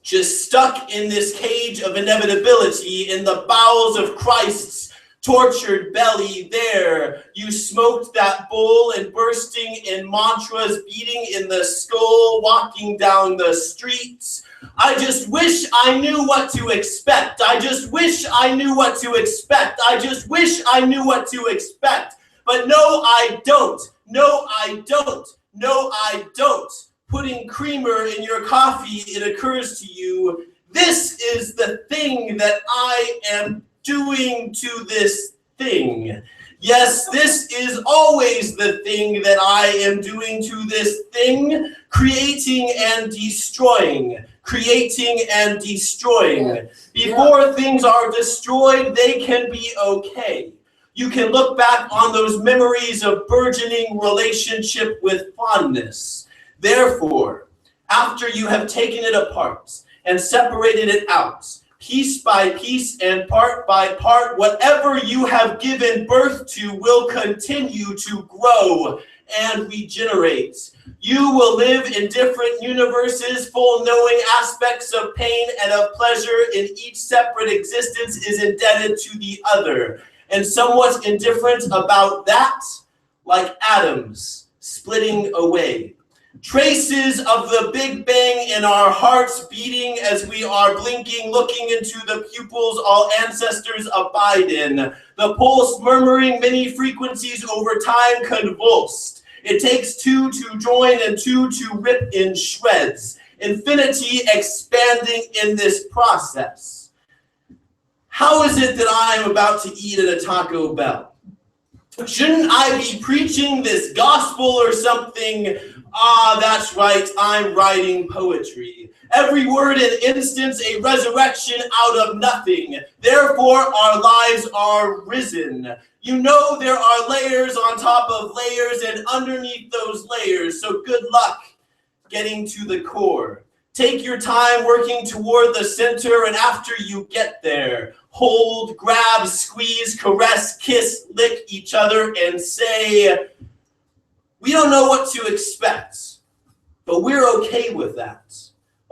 Just stuck in this cage of inevitability in the bowels of Christ's tortured belly there. You smoked that bowl and bursting in mantras, beating in the skull, walking down the streets. I just wish I knew what to expect. I just wish I knew what to expect. I just wish I knew what to expect. But no, I don't. No, I don't. No, I don't. Putting creamer in your coffee, it occurs to you, this is the thing that I am doing to this thing. Yes, this is always the thing that I am doing to this thing, creating and destroying. Creating and destroying. Before things are destroyed, they can be okay. You can look back on those memories of burgeoning relationship with fondness. Therefore, after you have taken it apart and separated it out, piece by piece and part by part, whatever you have given birth to will continue to grow and regenerate. You will live in different universes, full knowing aspects of pain and of pleasure, and each separate existence is indebted to the other. And somewhat indifferent about that, like atoms splitting away. Traces of the Big Bang in our hearts beating as we are blinking, looking into the pupils all ancestors abide in. The pulse murmuring many frequencies over time convulsed. It takes two to join and two to rip in shreds. Infinity expanding in this process. How is it that I am about to eat at a Taco Bell? Shouldn't I be preaching this gospel or something? Ah, that's right, I'm writing poetry. Every word and instance a resurrection out of nothing. Therefore, our lives are risen. You know there are layers on top of layers and underneath those layers, so good luck getting to the core. Take your time working toward the center, and after you get there, hold, grab, squeeze, caress, kiss, lick each other, and say, we don't know what to expect, but we're okay with that.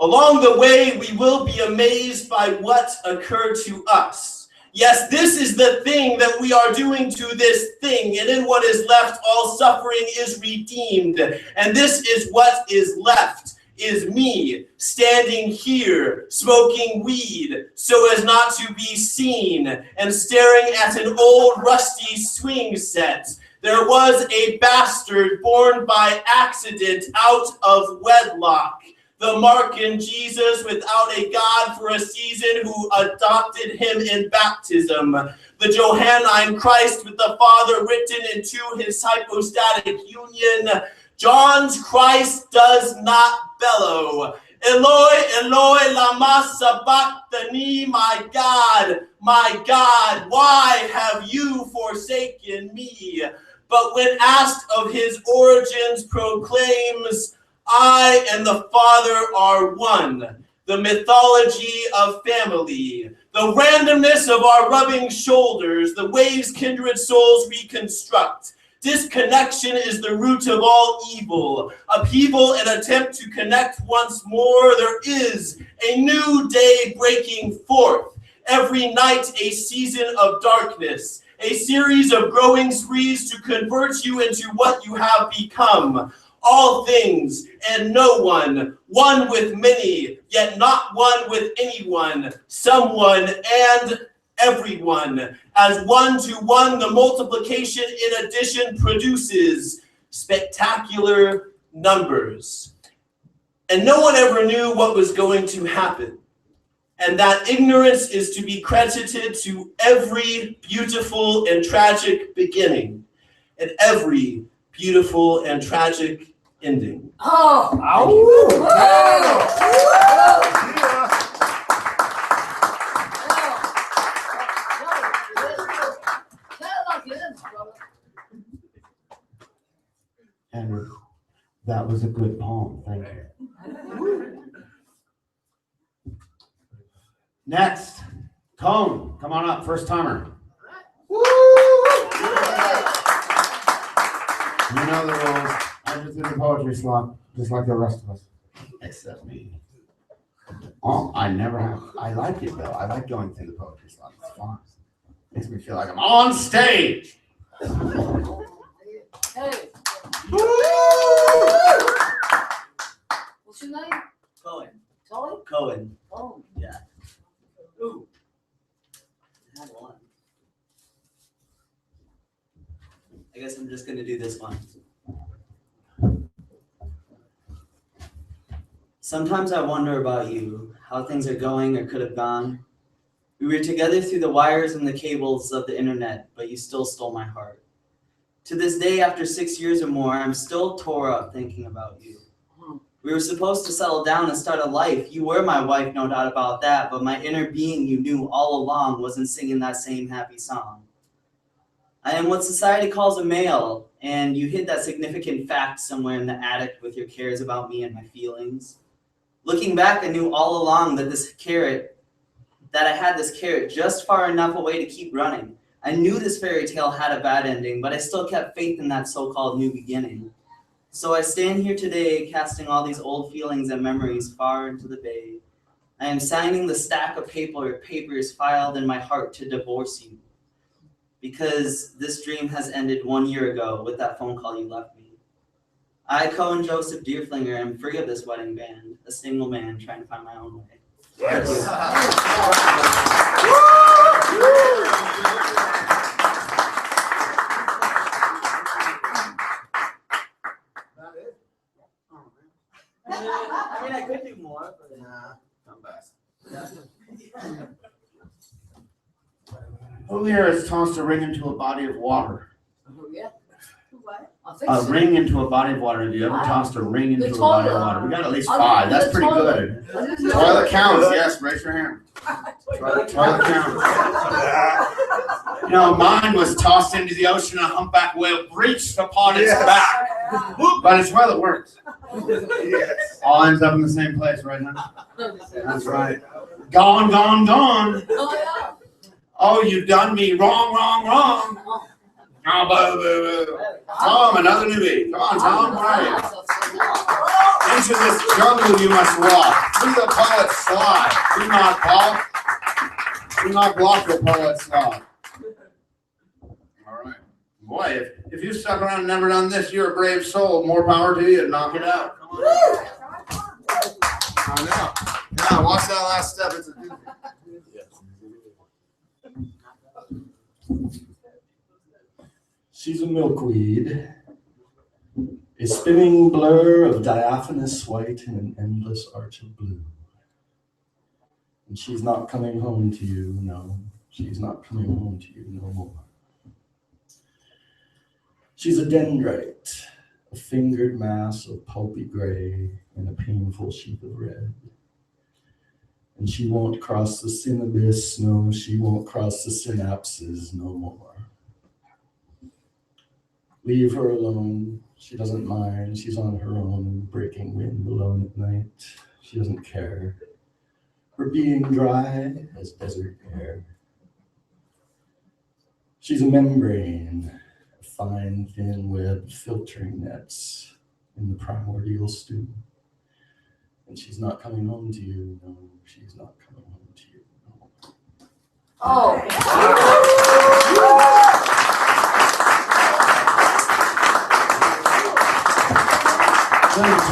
Along the way, we will be amazed by what occurred to us. Yes, this is the thing that we are doing to this thing, and in what is left, all suffering is redeemed. And this is what is left, is me standing here, smoking weed, so as not to be seen, and staring at an old rusty swing set. There was a bastard born by accident out of wedlock. The Markan Jesus without a God for a season who adopted him in baptism. The Johannine Christ with the Father written into his hypostatic union. John's Christ does not bellow. Eloi, Eloi, lama sabachthani, my God, why have you forsaken me? But when asked of his origins, proclaims, I and the Father are one. The mythology of family, the randomness of our rubbing shoulders, the ways kindred souls reconstruct. Disconnection is the root of all evil. Upheaval and attempt to connect once more. There is a new day breaking forth. Every night a season of darkness. A series of growing sprees to convert you into what you have become. All things and no one, one with many, yet not one with anyone, someone and everyone. As one to one, the multiplication in addition produces spectacular numbers. And no one ever knew what was going to happen. And that ignorance is to be credited to every beautiful and tragic beginning and every beautiful and tragic ending. Oh! And that was a good poem. Thank you. Next, Cone, come on up, first timer. You know the rules. I just did the poetry slot, just like the rest of us. Except me. Oh, I never have. I like it though. I like going through the poetry slot. It's fun. Makes me feel like I'm on stage. Hey. What's your name? Cohen. Tully? Cohen. Oh. Yeah. Ooh. I had one. I guess I'm just gonna do this one. Sometimes I wonder about you, how things are going or could have gone. We were together through the wires and the cables of the internet, but you still stole my heart. To this day, after 6 years or more, I'm still tore up thinking about you. We were supposed to settle down and start a life. You were my wife, no doubt about that, but my inner being you knew all along wasn't singing that same happy song. I am what society calls a male, and you hid that significant fact somewhere in the attic with your cares about me and my feelings. Looking back, I knew all along that I had this carrot just far enough away to keep running. I knew this fairy tale had a bad ending, but I still kept faith in that so-called new beginning. So I stand here today, casting all these old feelings and memories far into the bay. I am signing the stack of papers filed in my heart to divorce you. Because this dream has ended 1 year ago with that phone call you left me. I, Cohen Joseph Deerflinger, am free of this wedding band, a single man trying to find my own way. Yes. I mean, I could do more, but Nah, I'm best. Who here has tossed a ring into a body of water? Oh, yeah. What? I think A so. ring into a body of water. Have you ever tossed a ring into a body of water? We got at least 5. That's pretty good. Toilet counts. Yes, raise your hand. Toilet counts. You know, mine was tossed into the ocean. A humpback whale breached upon its back. But it's well it works. Yes. All ends up in the same place right now. That's right. Gone, gone, gone. Oh, yeah. Oh, you done me wrong, wrong, wrong. Oh, blah, blah, blah. Tom, another newbie. Come on, Tom. Where are you? Into this jungle you must walk. Through the poet's slide. Do not balk. Do not block the poet's slide. All right. Boy, if you stuck around and never done this, you're a brave soul. More power to you. Knock it out. Come on. I know. Yeah, watch that last step. It's a doozy. She's a milkweed, a spinning blur of diaphanous white in an endless arch of blue. And she's not coming home to you, no. She's not coming home to you no more. She's a dendrite, a fingered mass of pulpy gray and a painful sheath of red. And she won't cross the syllabus, no, she won't cross the synapses no more. Leave her alone. She doesn't mind. She's on her own, breaking wind alone at night. She doesn't care. Her being dry as desert air. She's a membrane, a fine, thin web filtering nets in the primordial stew. And she's not coming home to you. No, she's not coming home to you. No. Oh.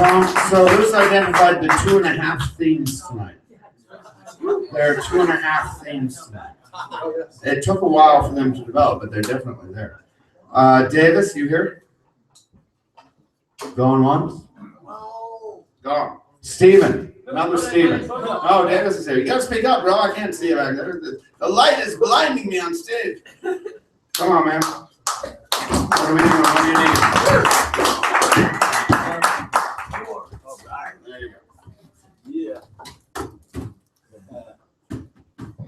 Tom, so who's identified the 2.5 themes tonight? There are 2.5 themes tonight. It took a while for them to develop, but they're definitely there. Davis, you here? Going once? Gone. Steven. Another Steven. Oh, Davis is here. You gotta speak up, bro. I can't see you back there. The light is blinding me on stage. Come on, man. What are we doing? What do you need? There you go. yeah.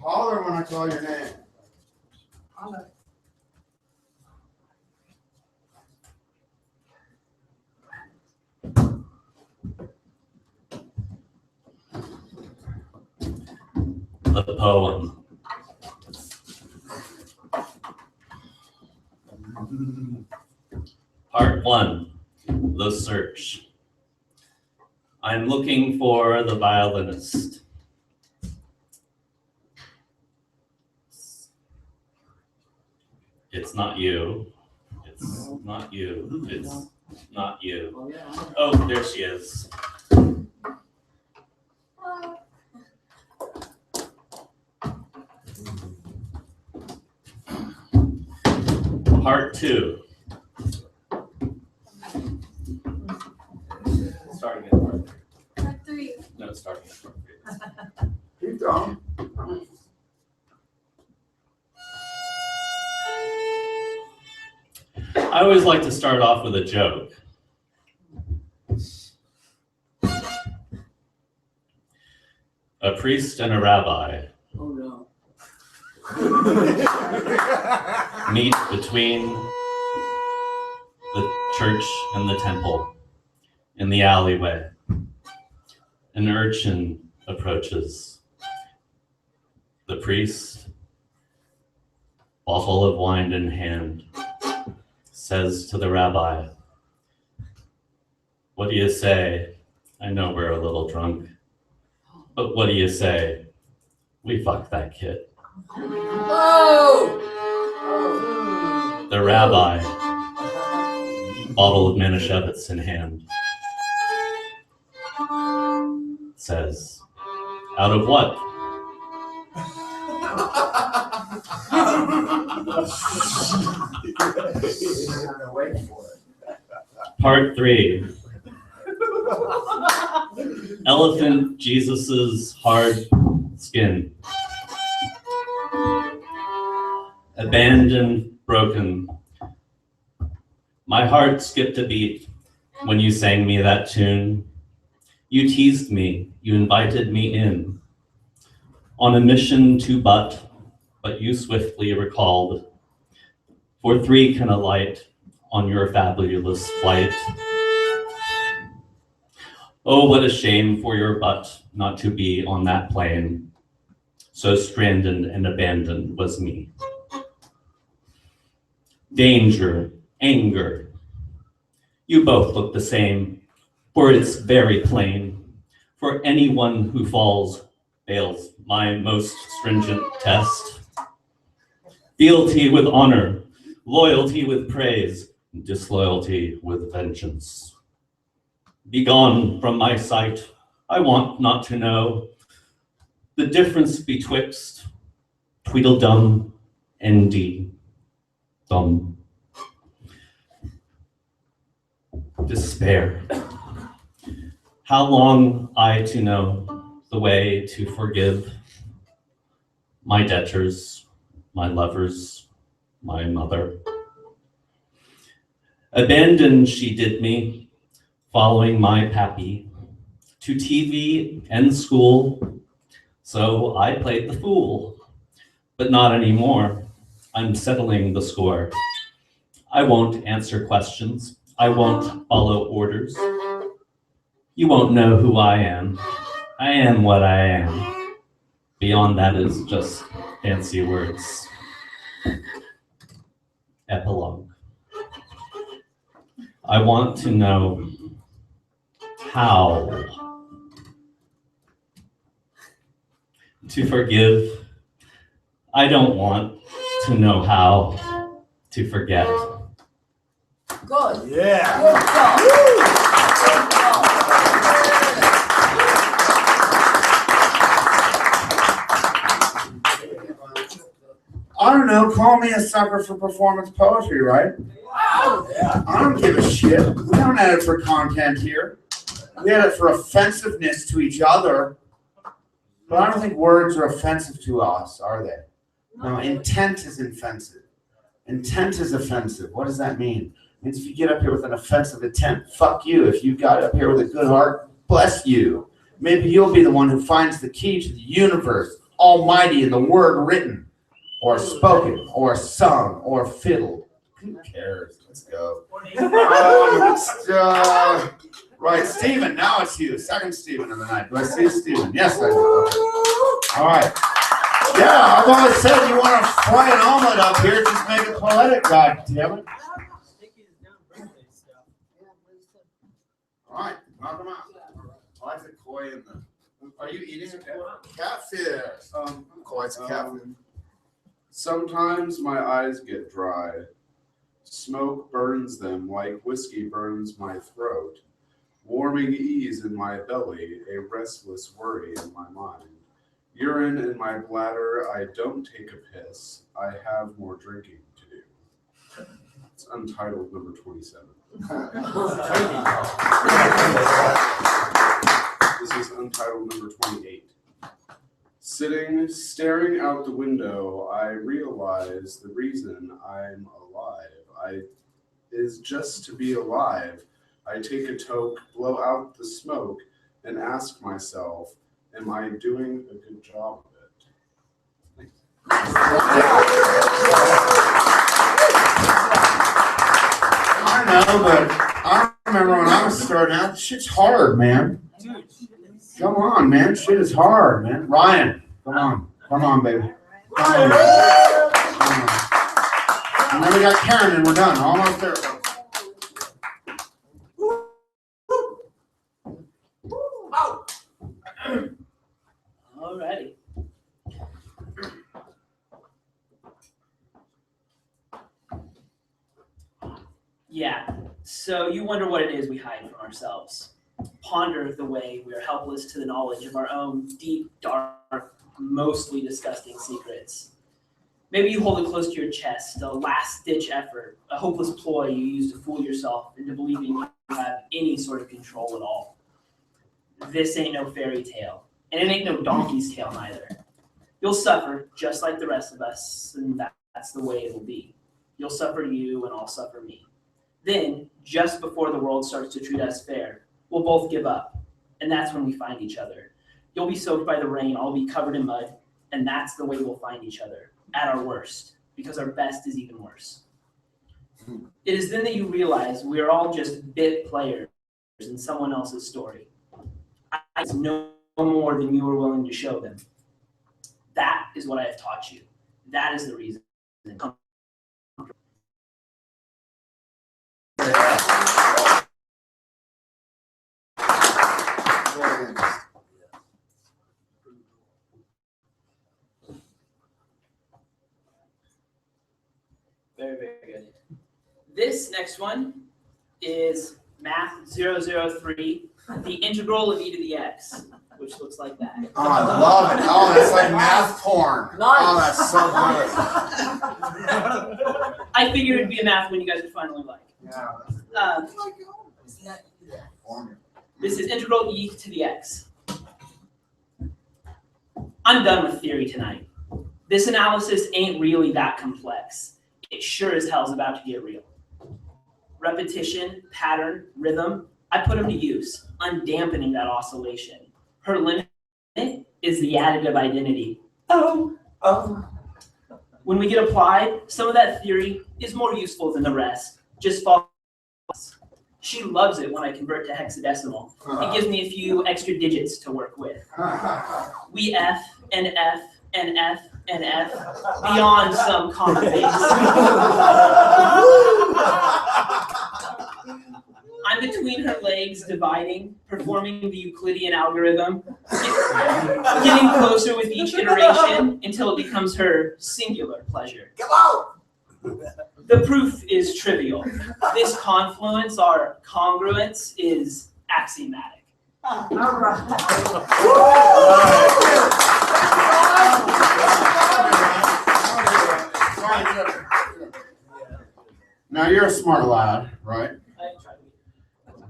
Holler when I call your name. The poem. Part 1, The Search. I'm looking for the violinist. It's not you. It's not you. It's not you. Oh, there she is. Part 2. Starting at part 3. Part 3. No, starting at part 3. Keep going. I always like to start off with a joke. A priest and a rabbi Oh, no. meet between the church and the temple in the alleyway. An urchin approaches. The priest, bottle of wine in hand, says to the rabbi, "What do you say? I know we're a little drunk, but what do you say? We fuck that kid." Oh! The rabbi, bottle of Manischewitz in hand, says, "Out of what?" Wait for it. Part 3. Elephant Jesus's hard skin. Abandoned, broken. My heart skipped a beat when you sang me that tune. You teased me, you invited me in. On a mission to but you swiftly recalled. For 3 can alight on your fabulous flight. Oh, what a shame for your butt not to be on that plane. So stranded and abandoned was me. Danger, anger. You both look the same, for it's very plain. For anyone who falls fails my most stringent test. Fealty with honor, loyalty with praise, disloyalty with vengeance. Begone from my sight, I want not to know the difference betwixt Tweedledum and Dum. Despair. How long I to know the way to forgive my debtors, my lovers, my mother. Abandoned she did me, following my pappy, to TV and school, so I played the fool, but not anymore. I'm settling the score. I won't answer questions. I won't follow orders. You won't know who I am. I am what I am. Beyond that is just fancy words. Epilogue. I want to know how to forgive. I don't want to know how to forget. Good. Yeah. Good job. Good job. I don't know, call me a sucker for performance poetry, right? Wow. I don't give a shit. We don't edit it for content here. We edit it for offensiveness to each other. But I don't think words are offensive to us, are they? No, intent is offensive. Intent is offensive. What does that mean? It means if you get up here with an offensive intent, fuck you. If you got up here with a good heart, bless you. Maybe you'll be the one who finds the key to the universe, almighty in the word written, or spoken, or sung, or fiddled. Who cares? Let's go. Right, Stephen, now it's you. Second Stephen of the night. Do I see Stephen? Yes, I do. Okay. All right. Yeah, I've always said you want to fry an omelet up here, just make it poetic, God damn it. All right, knock them out. I like the koi and the. Are you eating a catfish? Koi's a catfish. Sometimes my eyes get dry. Smoke burns them like whiskey burns my throat. Warming ease in my belly, a restless worry in my mind. Urine in my bladder, I don't take a piss. I have more drinking to do. It's untitled number 27. This is untitled number 28. Sitting, staring out the window, I realize the reason I'm alive is just to be alive. I take a toke, blow out the smoke, and ask myself, am I doing a good job of it? I know, but I remember when I was starting out, shit's hard, man. Come on, man. Shit is hard, man. Ryan, come on. Come on, baby. Come on, man. Come on. And then we got Karen and we're done. Almost there. Alrighty. Yeah, so you wonder what it is we hide from ourselves. Ponder the way we are helpless to the knowledge of our own deep, dark, mostly disgusting secrets. Maybe you hold it close to your chest, a last-ditch effort, a hopeless ploy you use to fool yourself into believing you have any sort of control at all. This ain't no fairy tale, and it ain't no donkey's tale neither. You'll suffer just like the rest of us, and that's the way it'll be. You'll suffer you, and I'll suffer me. Then, just before the world starts to treat us fair, we'll both give up, and that's when we find each other. You'll be soaked by the rain, I'll be covered in mud, and that's the way we'll find each other, at our worst, because our best is even worse. It is then that you realize we are all just bit players in someone else's story. I know more than you are willing to show them. That is what I have taught you. That is the reason. Very, very good. This next one is Math 003, the integral of e to the x, which looks like that. Oh, I love it. Oh, that's like math porn. Nice. Oh, that's so good. I figured it'd be a math one you guys would finally like. Yeah. This is integral e to the x. I'm done with theory tonight. This analysis ain't really that complex. It sure as hell's about to get real. Repetition, pattern, rhythm, I put them to use, undampening that oscillation. Her limit is the additive identity. Oh. When we get applied, some of that theory is more useful than the rest. Just follow us. She loves it when I convert to hexadecimal. It gives me a few extra digits to work with. We F and F and F and F beyond some common base. I'm between her legs, dividing, performing the Euclidean algorithm, getting closer with each iteration until it becomes her singular pleasure. Come on! The proof is trivial. This confluence, our congruence, is axiomatic. All right. Now you're a smart lad, right?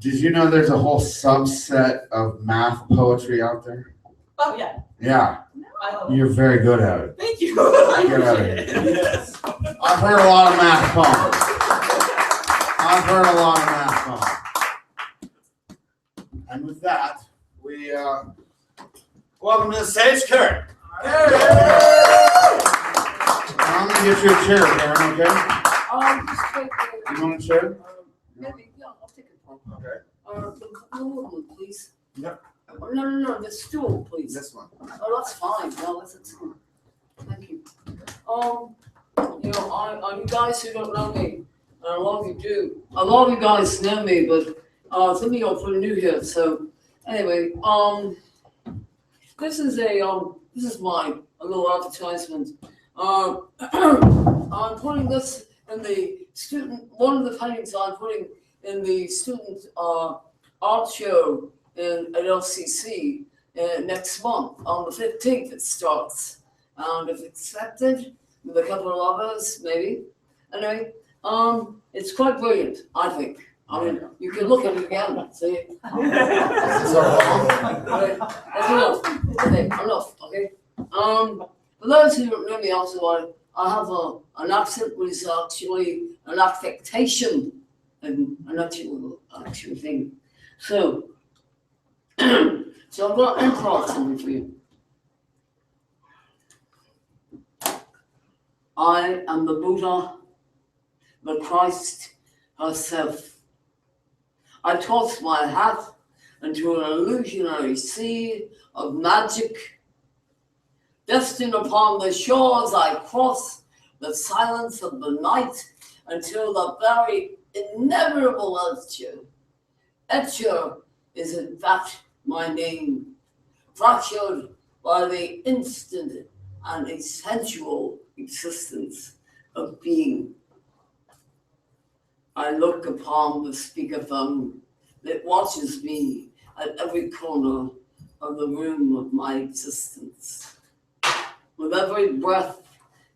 Did you know there's a whole subset of math poetry out there? Oh, yeah. Yeah. You're very good at it. Thank you. Get out of here. Yes. I've heard a lot of math poems. I've heard a lot of math poems. And with that, we welcome to the stage, Karen. I'm gonna get you a chair, Karen. Okay? Just take You want a chair? maybe, yeah, I'll take it. Okay. The one, please. Yep. No, the stool, please. This one. Oh, that's fine. No, that's fine. Thank you. You guys who don't know me, and a lot of you do. A lot of you guys know me, but Something else for new here. So anyway, this is my little advertisement. I'm putting this in the student. One of the paintings I'm putting in the student art show at LCC next month on the 15th. It starts, and if accepted with a couple of others, maybe. Anyway, it's quite brilliant, I think. I mean, you can look at it again, see? That's enough. Okay, enough, okay? For those who don't know me also, I have an accent which is actually an affectation and an actual thing. So, so I've got improv something for you. I am the Buddha, the Christ herself. I toss my hat into an illusionary sea of magic. Destined upon the shores, I cross the silence of the night until the very inevitable Etcher. Etcher is in fact my name, fractured by the instant and essential existence of being. I look upon the speakerphone that watches me at every corner of the room of my existence. With every breath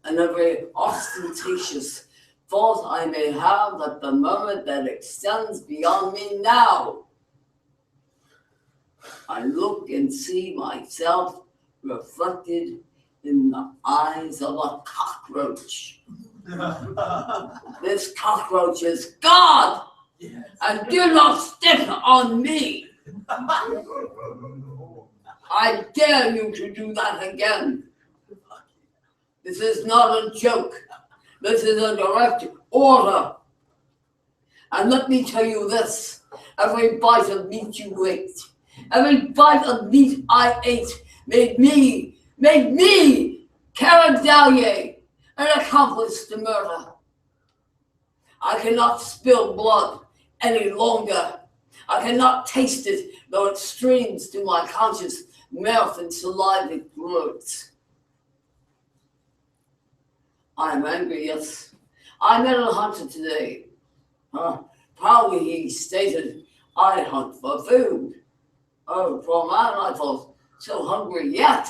and every ostentatious thought I may have at the moment that extends beyond me now, I look and see myself reflected in the eyes of a cockroach. This cockroach is God, and do not step on me. I dare you to do that again. This is not a joke. This is a direct order. And let me tell you this, every bite of meat you ate, every bite of meat I ate made me Karen Dallier, an accomplice to murder. I cannot spill blood any longer. I cannot taste it, though it streams through my conscious mouth and saliva throats. I am angry, yes. I met a hunter today. Proudly he stated, I hunt for food. Oh, poor man, I felt so hungry yet.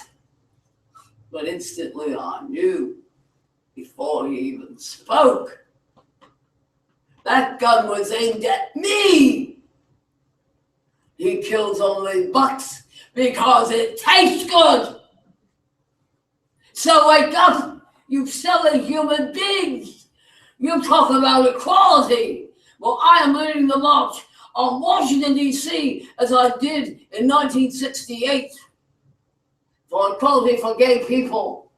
But instantly I knew, before he even spoke, that gun was aimed at me. He kills only bucks because it tastes good. So wake up, you silly human beings. You talk about equality. Well, I am leading the march on Washington, D.C., as I did in 1968 for equality for gay people.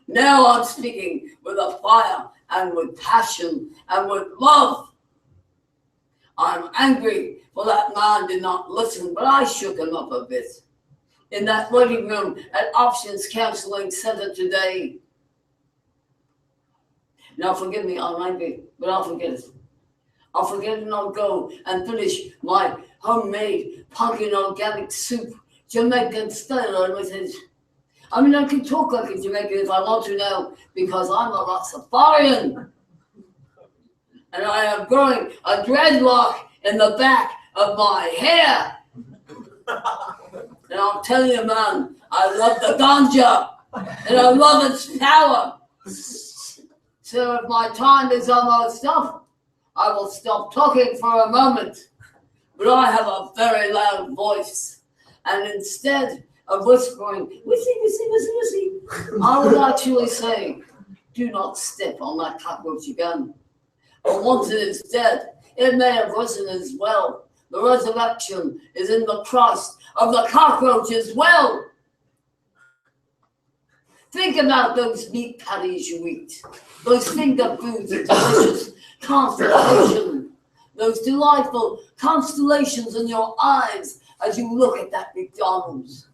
Now I'm speaking with a fire and with passion and with love. I'm angry for that man did not listen, but I shook him up a bit. In that waiting room at Options Counseling Center today. Now forgive me, I'm angry, but I'll forget it. I'll forget it and I'll go and finish my homemade pumpkin organic soup, Jamaican style with it. I mean, I can talk like a Jamaican if I want to now, because I'm a Rastafarian. And I am growing a dreadlock in the back of my hair. And I'm telling you, man, I love the ganja, and I love its power. So if my time is almost up, I will stop talking for a moment. But I have a very loud voice, and instead of whispering, wissy, wissy, wissy, wissy, I would actually say, do not step on that cockroach again. But once it is dead, it may have risen as well. The resurrection is in the Christ of the cockroach as well. Think about those meat patties you eat, those finger foods of delicious constellation, those delightful constellations in your eyes as you look at that McDonald's.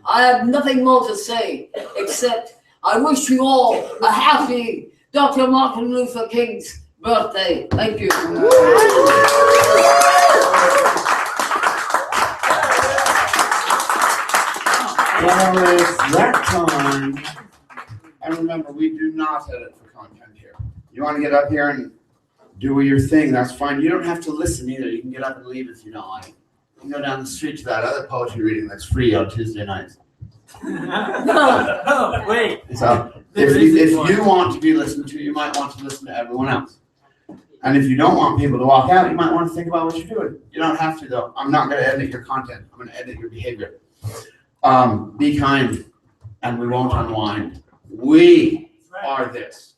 I have nothing more to say except I wish you all a happy Dr. Martin Luther King's birthday. Thank you. Well, it's that time. And remember, we do not edit for content here. You want to get up here and do your thing, that's fine. You don't have to listen either. You can get up and leave if you don't like. You can go down the street to that other poetry reading that's free on Tuesday nights. Oh, wait. So if you want to be listened to, you might want to listen to everyone else. And if you don't want people to walk out, you might want to think about what you're doing. You don't have to, though. I'm not going to edit your content. I'm going to edit your behavior. Be kind, and we won't unwind. We are this.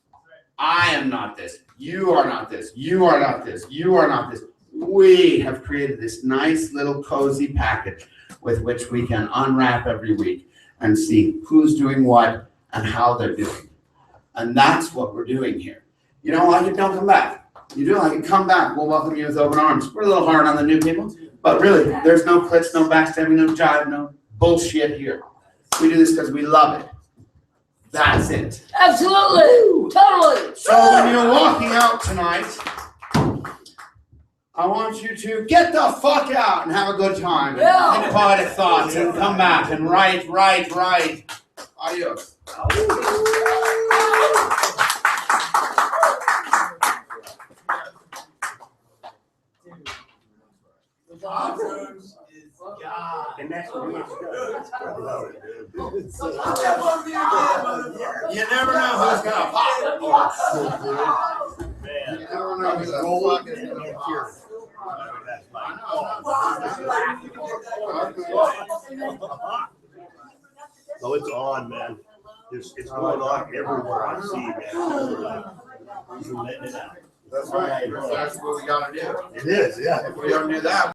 I am not this. You are not this. You are not this. You are not this. We have created this nice little cozy package with which we can unwrap every week and see who's doing what and how they're doing. And that's what we're doing here. You don't like it, don't come back. You do like it, come back. We'll welcome you with open arms. We're a little hard on the new people, but really, there's no clicks, no backstabbing, no jive, no bullshit here. We do this because we love it. That's it. Absolutely. Totally. So when you're walking out tonight, I want you to get the fuck out and have a good time. Yeah. Think positive thoughts and come back and write. Adios. And that's what we have to go. You never know who's gonna pop. Man. You never know who's gonna Oh, it's on, man. It's going on everywhere I see, man. You're letting it out. That's right. That's what we gotta do. It is, yeah. If we don't do that.